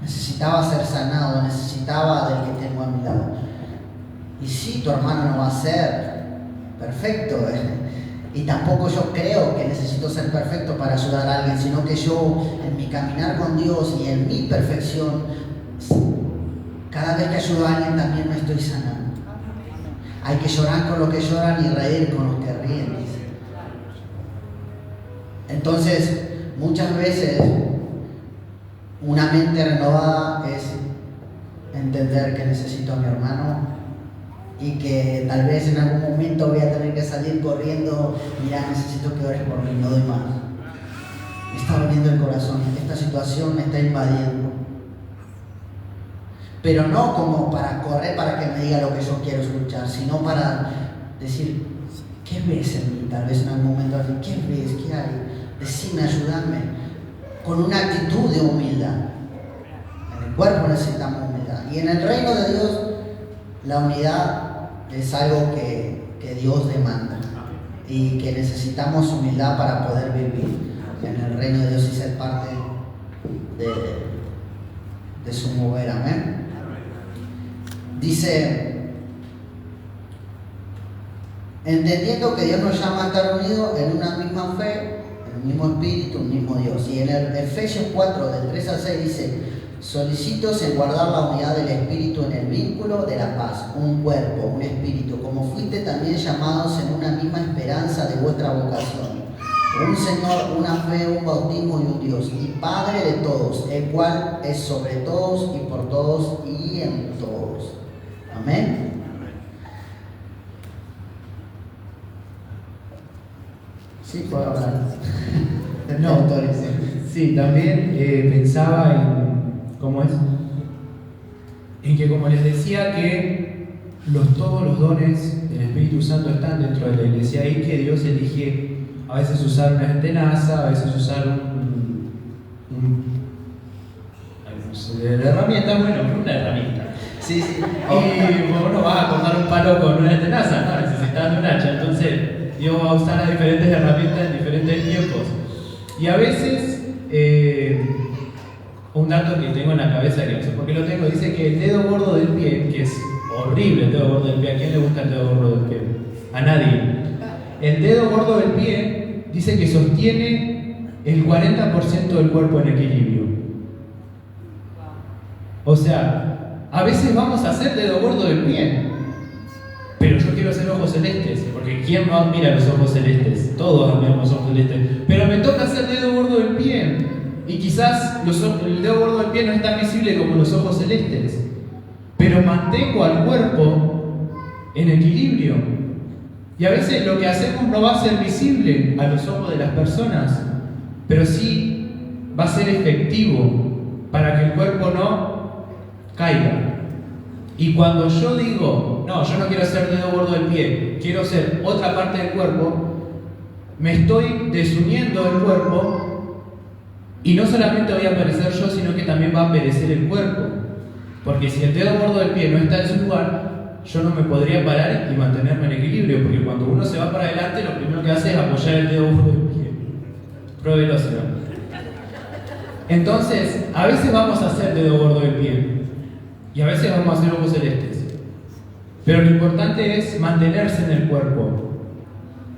Necesitaba ser sanado, necesitaba del que tengo a mi lado. Y sí, tu hermano no va a ser perfecto, y tampoco yo creo que necesito ser perfecto para ayudar a alguien, sino que yo, en mi caminar con Dios y en mi perfección, cada vez que ayudo a alguien también me estoy sanando. Hay que llorar con los que lloran y reír con los que ríen, dice. Entonces, muchas veces, una mente renovada es entender que necesito a mi hermano y que tal vez en algún momento voy a tener que salir corriendo. Mira, necesito que ores por mí, no doy más. Me está doliendo el corazón, esta situación me está invadiendo. Pero no como para correr para que me diga lo que yo quiero escuchar, sino para decir, ¿qué ves en mí? Tal vez en algún momento, ¿qué ves? ¿Qué hay? Decime, ayúdame. Con una actitud de humildad. En el cuerpo necesitamos humildad. Y en el reino de Dios, la unidad es algo que Dios demanda. Y que necesitamos humildad para poder vivir en el reino de Dios y ser parte de su mover. Amén. Dice, entendiendo que Dios nos llama a estar unidos en una misma fe, en un mismo espíritu, un mismo Dios. Y en el Efesios 4, del 3 al 6 dice, Solicitos en guardar la unidad del Espíritu en el vínculo de la paz, un cuerpo, un espíritu, como fuiste también llamados en una misma esperanza de vuestra vocación. Un Señor, una fe, un bautismo y un Dios, y Padre de todos, el cual es sobre todos y por todos y en todos. Amén. Sí, puedo hablar. No, sí, también pensaba en, ¿cómo es? En que, como les decía, que todos los dones del Espíritu Santo están dentro de la iglesia y que Dios elige a veces usar una tenaza, a veces usar una herramienta, una herramienta. Sí. Y vos no vas a cortar un palo con una tenaza, no, necesitas un hacha. Entonces, Dios va a usar las diferentes herramientas en diferentes tiempos. Y a veces, un dato que tengo en la cabeza, que no sé por qué lo tengo, dice que el dedo gordo del pie, que es horrible el dedo gordo del pie, ¿a quién le gusta el dedo gordo del pie? A nadie. El dedo gordo del pie dice que sostiene el 40% del cuerpo en equilibrio. O sea, a veces vamos a hacer dedo gordo del pie, pero yo quiero hacer ojos celestes, porque ¿quién no admira los ojos celestes? Todos admiramos los ojos celestes, pero me toca hacer dedo gordo del pie, y quizás el dedo gordo del pie no es tan visible como los ojos celestes, pero mantengo al cuerpo en equilibrio. Y a veces lo que hacemos no va a ser visible a los ojos de las personas, pero sí va a ser efectivo para que el cuerpo no caiga. Y cuando yo digo, no, yo no quiero hacer dedo gordo del pie, quiero hacer otra parte del cuerpo, me estoy desuniendo del cuerpo y no solamente voy a perecer yo, sino que también va a perecer el cuerpo. Porque si el dedo gordo del pie no está en su lugar, yo no me podría parar y mantenerme en equilibrio, porque cuando uno se va para adelante, lo primero que hace es apoyar el dedo gordo del pie. Pruébelo, si no. Entonces, a veces vamos a hacer dedo gordo del pie, y a veces vamos a hacer ojos celestes. Pero lo importante es mantenerse en el cuerpo.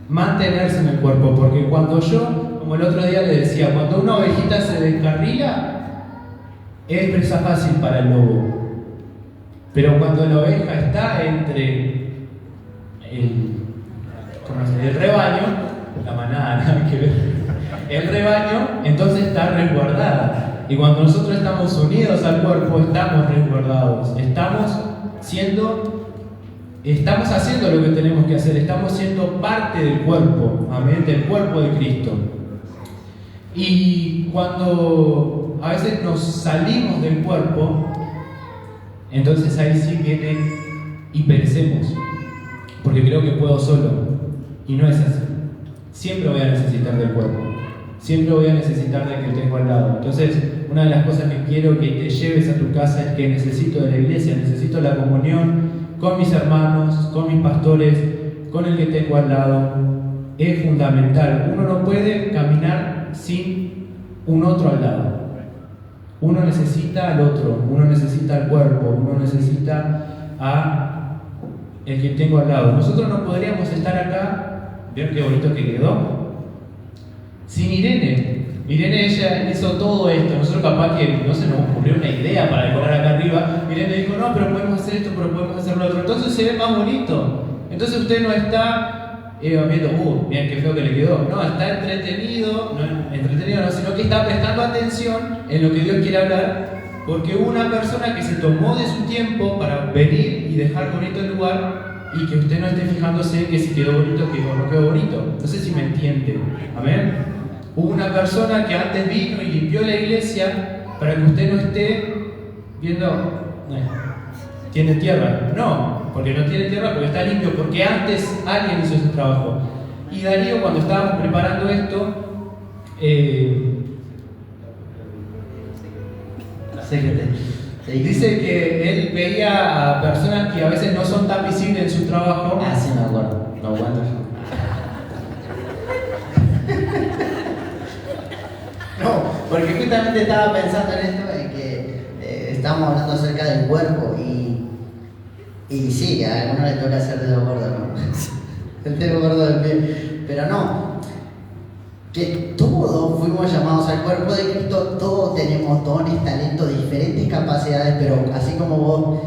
Mantenerse en el cuerpo, porque cuando yo, como el otro día le decía, cuando una ovejita se descarrila, es presa fácil para el lobo. Pero cuando la oveja está entre el rebaño, la manada, nada que ver, el rebaño, entonces está resguardada. Y cuando nosotros estamos unidos al cuerpo, estamos resguardados. Estamos haciendo lo que tenemos que hacer. Estamos siendo parte del cuerpo, amén, del cuerpo de Cristo. Y cuando a veces nos salimos del cuerpo, entonces ahí sí viene y perecemos. Porque creo que puedo solo. Y no es así. Siempre voy a necesitar del cuerpo. Siempre voy a necesitar del que tengo al lado. Entonces, una de las cosas que quiero que te lleves a tu casa es que necesito de la iglesia, necesito la comunión con mis hermanos, con mis pastores, con el que tengo al lado. Es fundamental. Uno no puede caminar sin un otro al lado. Uno necesita al otro, uno necesita al cuerpo, uno necesita a el que tengo al lado. Nosotros no podríamos estar acá, ¿vieron qué bonito que quedó? Sin Irene. Irene, ella hizo todo esto. Nosotros capaz que no se nos ocurrió una idea para decorar acá arriba. Irene dijo, no, pero podemos hacer esto, pero podemos hacer lo otro. Entonces se ve más bonito. Entonces usted no está viendo, miren qué feo que le quedó. No, está entretenido, no, sino que está prestando atención en lo que Dios quiere hablar, porque hubo una persona que se tomó de su tiempo para venir y dejar bonito el lugar, y que usted no esté fijándose que si quedó bonito o no quedó bonito. No sé si me entiende. Amén. Hubo una persona que antes vino y limpió la iglesia para que usted no esté viendo, ¿tiene tierra? No, porque no tiene tierra, porque está limpio, porque antes alguien hizo ese trabajo. Y Darío, cuando estábamos preparando esto, dice que él veía a personas que a veces no son tan visibles en su trabajo. Ah, sí, me acuerdo. No aguanto. No, porque justamente estaba pensando en esto, en que estamos hablando acerca del cuerpo y sí, a algunos les toca hacer dedo gordo, ¿no? El dedo gordo del pie. Pero no, que todos fuimos llamados al cuerpo de Cristo, todos tenemos dones, talentos, diferentes capacidades, pero así como vos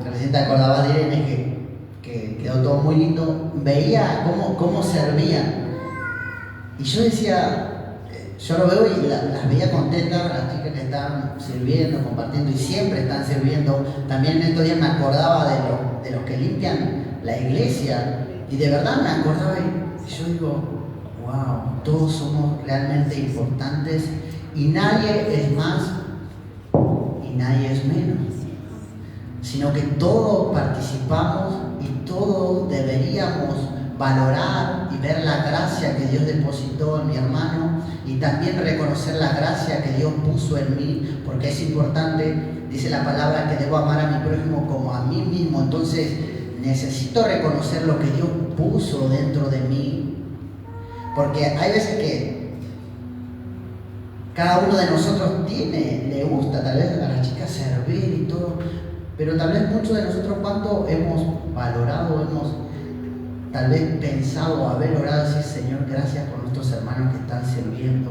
recién te acordabas de Irene, que quedó todo muy lindo, veía cómo servían. Y yo decía, yo lo veo y las veía contentas, las chicas que están sirviendo, compartiendo, y siempre están sirviendo. También en estos días me acordaba de los que limpian la iglesia, y de verdad me acordaba y yo digo, wow, todos somos realmente importantes y nadie es más y nadie es menos, sino que todos participamos y todos deberíamos valorar y ver la gracia que Dios depositó en mi hermano y también reconocer la gracia que Dios puso en mí, porque es importante, dice la palabra, que debo amar a mi prójimo como a mí mismo. Entonces necesito reconocer lo que Dios puso dentro de mí, porque hay veces que cada uno de nosotros le gusta tal vez a las chicas servir y todo, pero tal vez muchos de nosotros, cuánto hemos valorado, hemos tal vez pensado, haber orado, decir, Señor, gracias por nuestros hermanos que están sirviendo,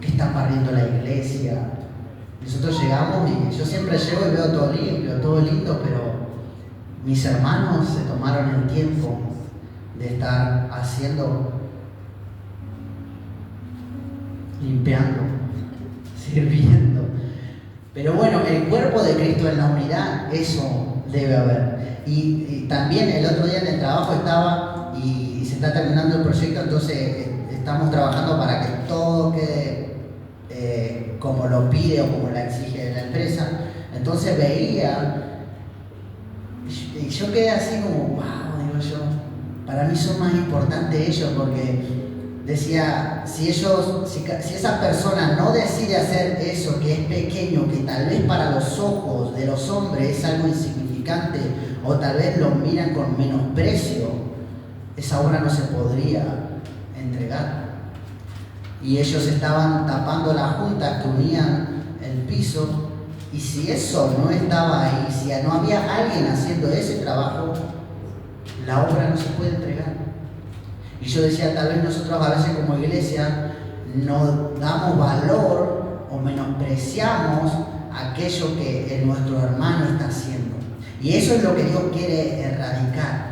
que están barriendo la iglesia. Nosotros llegamos y yo siempre llego y veo todo limpio, todo lindo, pero mis hermanos se tomaron el tiempo de estar haciendo, limpiando, sirviendo. Pero bueno, el cuerpo de Cristo en la unidad, eso debe haber. Y también el otro día en el trabajo estaba y se está terminando el proyecto, entonces estamos trabajando para que todo quede como lo pide o como la exige la empresa. Entonces veía y yo quedé así como, wow, digo yo, para mí son más importantes ellos, porque decía, si esa persona no decide hacer eso que es pequeño, que tal vez para los ojos de los hombres es algo insignificante, o tal vez lo miran con menosprecio, esa obra no se podría entregar. Y ellos estaban tapando las juntas que unían el piso, y si eso no estaba ahí, si no había alguien haciendo ese trabajo, la obra no se puede entregar. Y yo decía, tal vez nosotros a veces como iglesia no damos valor o menospreciamos aquello que nuestro hermano está haciendo. Y eso es lo que Dios quiere erradicar.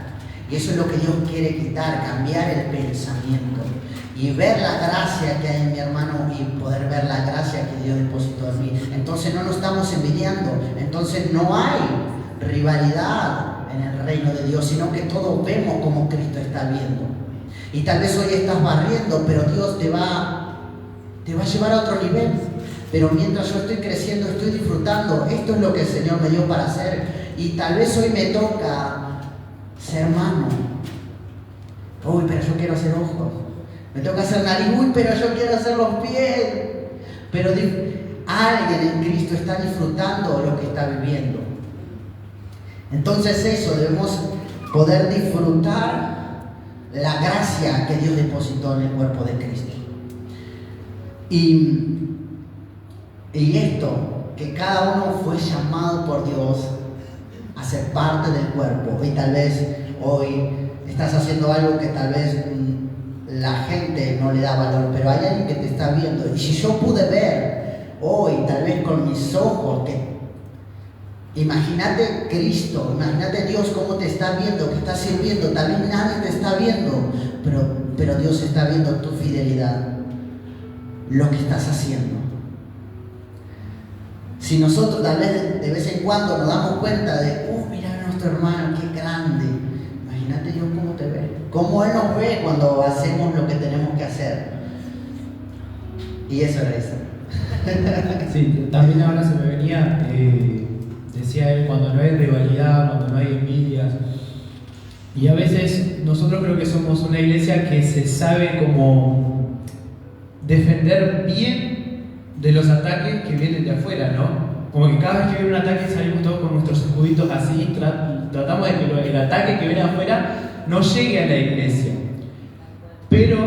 Y eso es lo que Dios quiere quitar, cambiar el pensamiento. Y ver la gracia que hay en mi hermano y poder ver la gracia que Dios depositó en mí. Entonces no nos estamos envidiando. Entonces no hay rivalidad en el reino de Dios, sino que todos vemos como Cristo está viendo. Y tal vez hoy estás barriendo, pero Dios te va a llevar a otro nivel. Pero mientras yo estoy creciendo, estoy disfrutando. Esto es lo que el Señor me dio para hacer. Y tal vez hoy me toca ser mano. Uy, pero yo quiero hacer ojos. Me toca hacer nariz. Uy, pero yo quiero hacer los pies. Pero alguien en Cristo está disfrutando lo que está viviendo. Entonces eso, debemos poder disfrutar la gracia que Dios depositó en el cuerpo de Cristo. Y esto, que cada uno fue llamado por Dios a ser parte del cuerpo. Y tal vez hoy estás haciendo algo que tal vez la gente no le da valor, pero hay alguien que te está viendo. Y si yo pude ver hoy, tal vez con mis ojos, que imagínate Cristo, imagínate Dios cómo te está viendo, que está sirviendo. Tal vez nadie te está viendo, pero Dios está viendo tu fidelidad, lo que estás haciendo. Si nosotros tal vez de vez en cuando nos damos cuenta de, mira a nuestro hermano, qué grande. Imagínate Dios cómo te ve, cómo Él nos ve cuando hacemos lo que tenemos que hacer. Y eso era eso. Sí, también ahora se me venía, decía él, cuando no hay rivalidad, cuando no hay envidias. Y a veces nosotros creo que somos una iglesia que se sabe como defender bien de los ataques que vienen de afuera, ¿no? Como que cada vez que viene un ataque salimos todos con nuestros escuditos así, tratamos de que el ataque que viene de afuera no llegue a la iglesia. Pero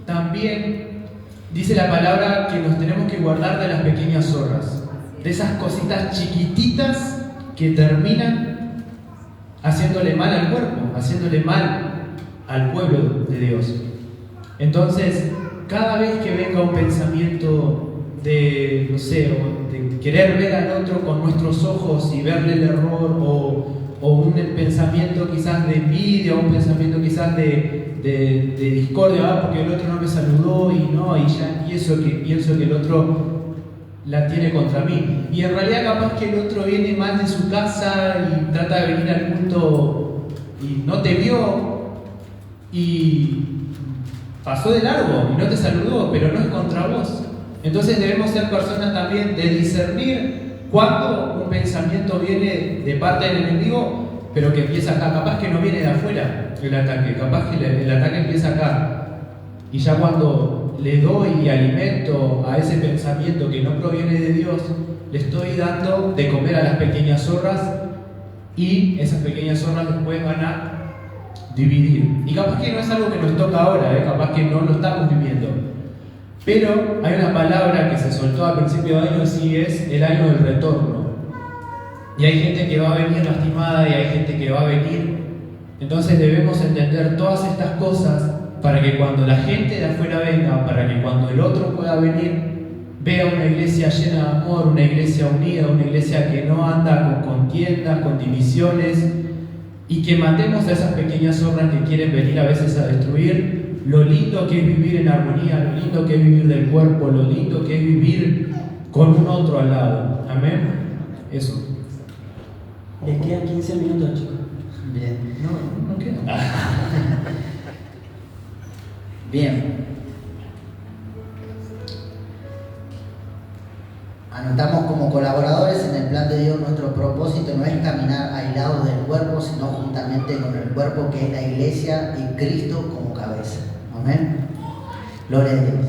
también dice la palabra que nos tenemos que guardar de las pequeñas zorras, de esas cositas chiquititas que terminan haciéndole mal al cuerpo, haciéndole mal al pueblo de Dios. Entonces, cada vez que venga un pensamiento de, no sé, o de querer ver al otro con nuestros ojos y verle el error, o un pensamiento quizás de envidia, o un pensamiento quizás de discordia, porque el otro no me saludó y eso que pienso que el otro la tiene contra mí. Y en realidad capaz que el otro viene mal de su casa y trata de venir al culto y no te vio y pasó de largo y no te saludó, pero no es contra vos. Entonces debemos ser personas también de discernir cuando un pensamiento viene de parte del enemigo, pero que empieza acá. Capaz que no viene de afuera el ataque, capaz que el ataque empieza acá. Y ya cuando le doy alimento a ese pensamiento que no proviene de Dios, le estoy dando de comer a las pequeñas zorras, y esas pequeñas zorras después van a dividir. Y capaz que no es algo que nos toca ahora, capaz que no lo estamos viviendo. Pero hay una palabra que se soltó a principio de año, sí, es el año del retorno. Y hay gente que va a venir lastimada y hay gente que va a venir. Entonces debemos entender todas estas cosas para que cuando la gente de afuera venga, para que cuando el otro pueda venir, vea una iglesia llena de amor, una iglesia unida, una iglesia que no anda con contiendas, con divisiones, y que matemos a esas pequeñas zorras que quieren venir a veces a destruir lo lindo que es vivir en armonía, lo lindo que es vivir del cuerpo, lo lindo que es vivir con un otro al lado. Amén. Eso. Les quedan 15 minutos, chicos. Bien. No queda. Bien. Anotamos como colaboradores en el plan de Dios. Nuestro propósito no es caminar aislados del cuerpo, sino juntamente con el cuerpo que es la iglesia y Cristo como cabeza. Amén. Gloria a Dios.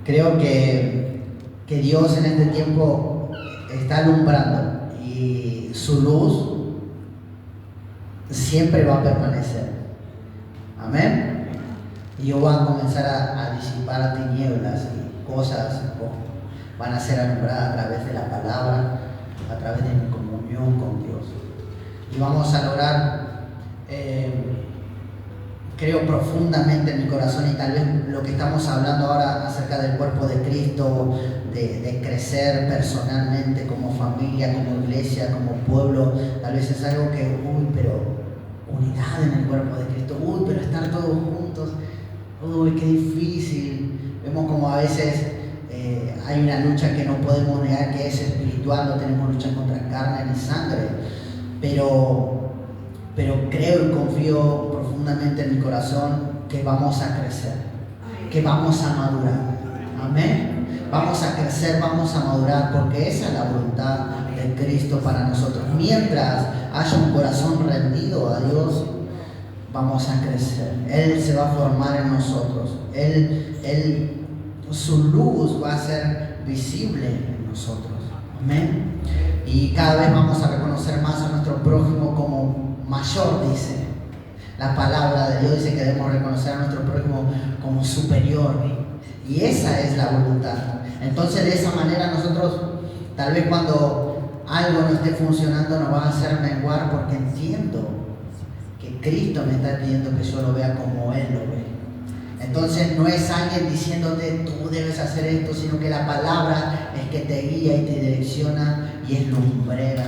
Creo que Dios en este tiempo está alumbrando y su luz siempre va a permanecer. Amén. Y Dios va a comenzar a disipar tinieblas y cosas van a ser alumbradas a través de la palabra, a través de mi comunión con Dios. Y vamos a lograr, creo profundamente en mi corazón, y tal vez lo que estamos hablando ahora acerca del cuerpo de Cristo, de crecer personalmente como familia, como iglesia, como pueblo, tal vez es algo que, pero unidad en el cuerpo de Cristo, pero estar todos juntos, qué difícil. Vemos como a veces hay una lucha que no podemos negar, que es espiritual, no tenemos lucha contra carne ni sangre, pero creo y confío profundamente en mi corazón que vamos a crecer, que vamos a madurar. Amén. Vamos a crecer, vamos a madurar, porque esa es la voluntad de Cristo para nosotros. Mientras haya un corazón rendido a Dios, vamos a crecer. Él se va a formar en nosotros. Su luz va a ser visible en nosotros. Amén. Y cada vez vamos a reconocer más a nuestro prójimo como mayor, dice. La palabra de Dios dice que debemos reconocer a nuestro prójimo como superior. Y esa es la voluntad. Entonces, de esa manera nosotros, tal vez cuando algo no esté funcionando, nos va a hacer menguar, porque entiendo que Cristo me está pidiendo que yo lo vea como Él lo ve. Entonces no es alguien diciéndote tú debes hacer esto, sino que la palabra es que te guía y te direcciona y es lumbrera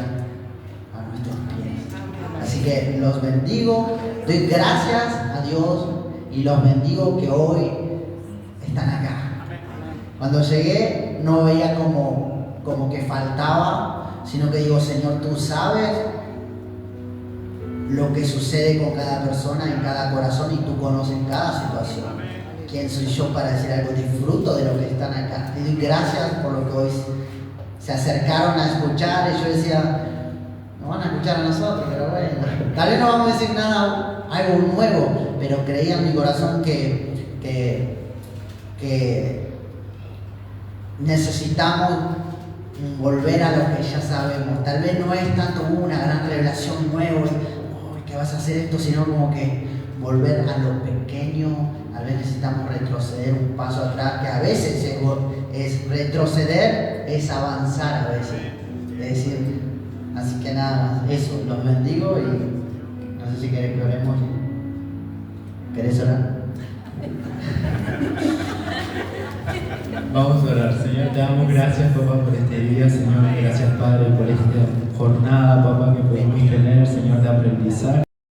a nuestros pies. Así que los bendigo, doy gracias a Dios y los bendigo que hoy están acá. Cuando llegué no veía como que faltaba, sino que digo, Señor, tú sabes lo que sucede con cada persona, en cada corazón, y tú conoces cada situación. ¿Quién soy yo para decir algo? Disfruto de lo que están acá. Y doy gracias por lo que hoy se acercaron a escuchar, y yo decía, no van a escuchar a nosotros, pero bueno, tal vez no vamos a decir nada, algo nuevo, pero creía en mi corazón que necesitamos volver a lo que ya sabemos. Tal vez no es tanto una gran revelación nueva, que vas a hacer esto, sino como que volver a lo pequeño. A veces necesitamos retroceder un paso atrás, que a veces es retroceder, es avanzar a veces. Es decir, así que nada más, eso, los bendigo y no sé si querés que oremos. ¿Querés orar? Vamos a orar. Señor, te damos gracias, papá, por este día. Señor, gracias, Padre, por esta jornada, papá, que pudimos tener, Señor, de aprendizaje.